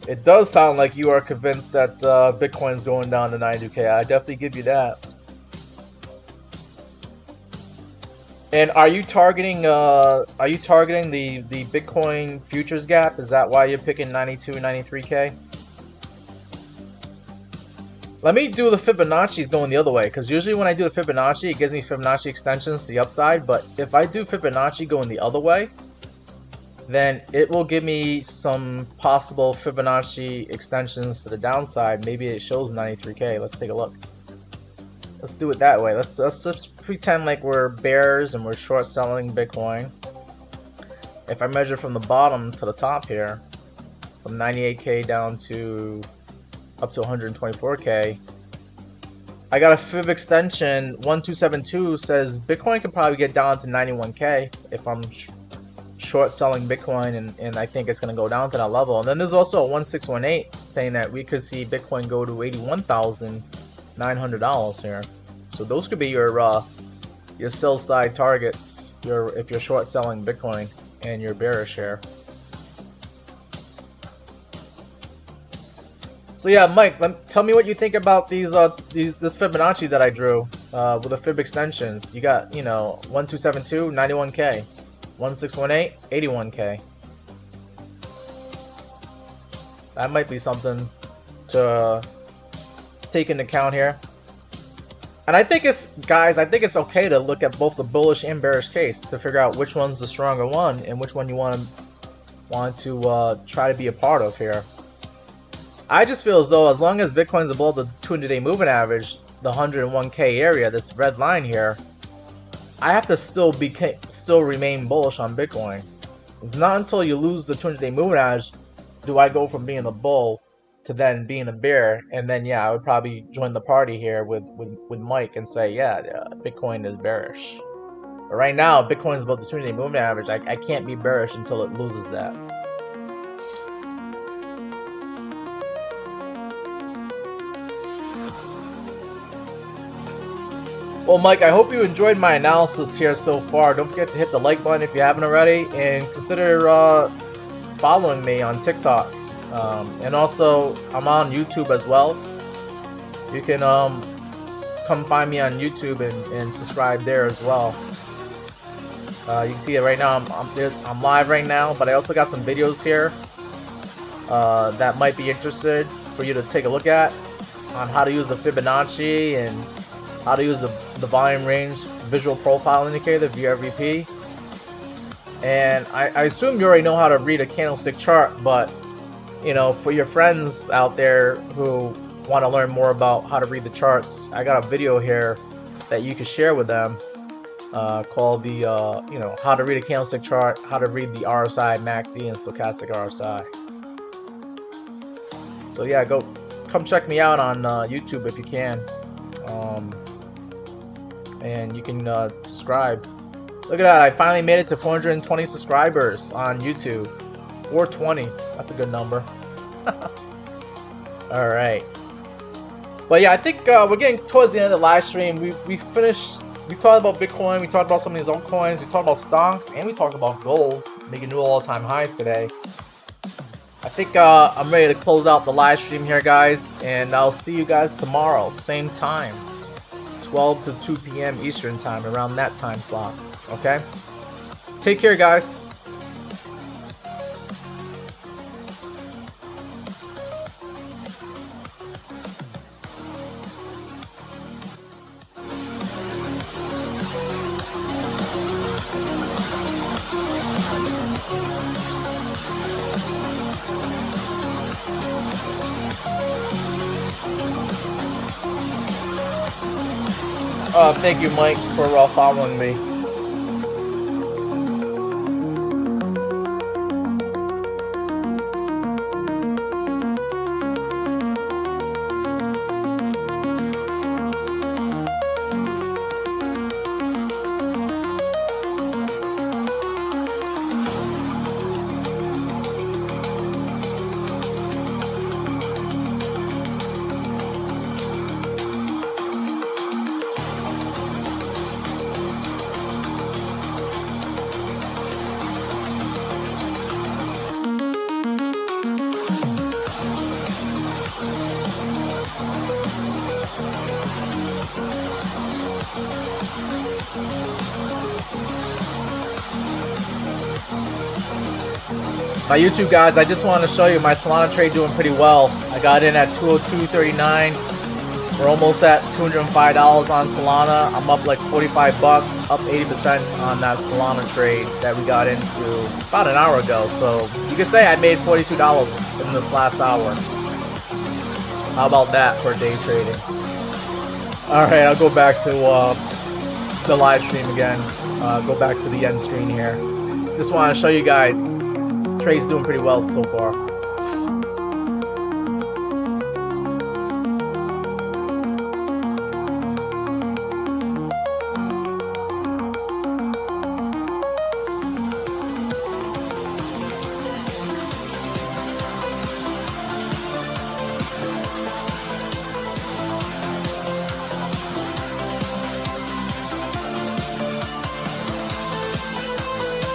It does sound like you are convinced that Bitcoin's going down to 92k. I definitely give you that. And are you targeting the Bitcoin futures gap? Is that why you're picking 92, 93k? Let me do the Fibonacci going the other way, because usually when I do the Fibonacci, it gives me Fibonacci extensions to the upside. But if I do Fibonacci going the other way, then it will give me some possible Fibonacci extensions to the downside. Maybe it shows 93k. Let's take a look. Let's do it that way. Let's just pretend like we're bears and we're short selling Bitcoin. If I measure from the bottom to the top here, from 98k down to up to 124k, I got a fib extension. 1272 says Bitcoin can probably get down to 91k if I'm short selling Bitcoin, and I think it's going to go down to that level. And then there's also a 1618 saying that we could see Bitcoin go to $81,900 here. So those could be your sell side targets if you're short selling Bitcoin and you're bearish here. So yeah, Mike, tell me what you think about this Fibonacci that I drew with the fib extensions. You got, 1272, 91k, 1618, 81k. That might be something to take into account here. And I think it's okay to look at both the bullish and bearish case to figure out which one's the stronger one and which one you want to try to be a part of here. I just feel as though as long as Bitcoin's above the 200-day moving average, the 101k area, this red line here, I have to still remain bullish on Bitcoin. It's not until you lose the 200-day moving average do I go from being a bull to then being a bear, and then yeah, I would probably join the party here with Mike and say Bitcoin is bearish. But right now, Bitcoin's above the 200-day moving average. I can't be bearish until it loses that. Well, Mike, I hope you enjoyed my analysis here so far. Don't forget to hit the like button if you haven't already, and consider following me on TikTok. And also, I'm on YouTube as well. You can come find me on YouTube and subscribe there as well. You can see it right now. I'm live right now, but I also got some videos here that might be interested for you to take a look at on how to use the Fibonacci and how to use the volume range visual profile indicator, the VRVP. And I assume you already know how to read a candlestick chart, but for your friends out there who want to learn more about how to read the charts, I got a video here that you can share with them called the you know, how to read a candlestick chart, how to read the RSI, MACD, and stochastic RSI. So yeah, come check me out on YouTube if you can, and you can subscribe. Look at that, I finally made it to 420 subscribers on YouTube. 420, that's a good number. All right, but yeah, I think we're getting towards the end of the live stream. We finished. We talked about Bitcoin. We talked about some of these altcoins. We talked about stocks, and we talked about gold making new all-time highs today. I think I'm ready to close out the live stream here, guys, and I'll see you guys tomorrow, same time, 12 to 2 p.m. Eastern time, around that time slot. Okay? Take care, guys. Thank you, Mike, for following me. My YouTube guys, I just wanted to show you my Solana trade doing pretty well. I got in at 202.39. We're almost at $205 on Solana. I'm up like 45 bucks, up 80% on that Solana trade that we got into about an hour ago. So you can say I made $42 in this last hour. How about that for day trading? Alright, I'll go back to the live stream again. Go back to the end screen here. Just want to show you guys. Trade's doing pretty well so far.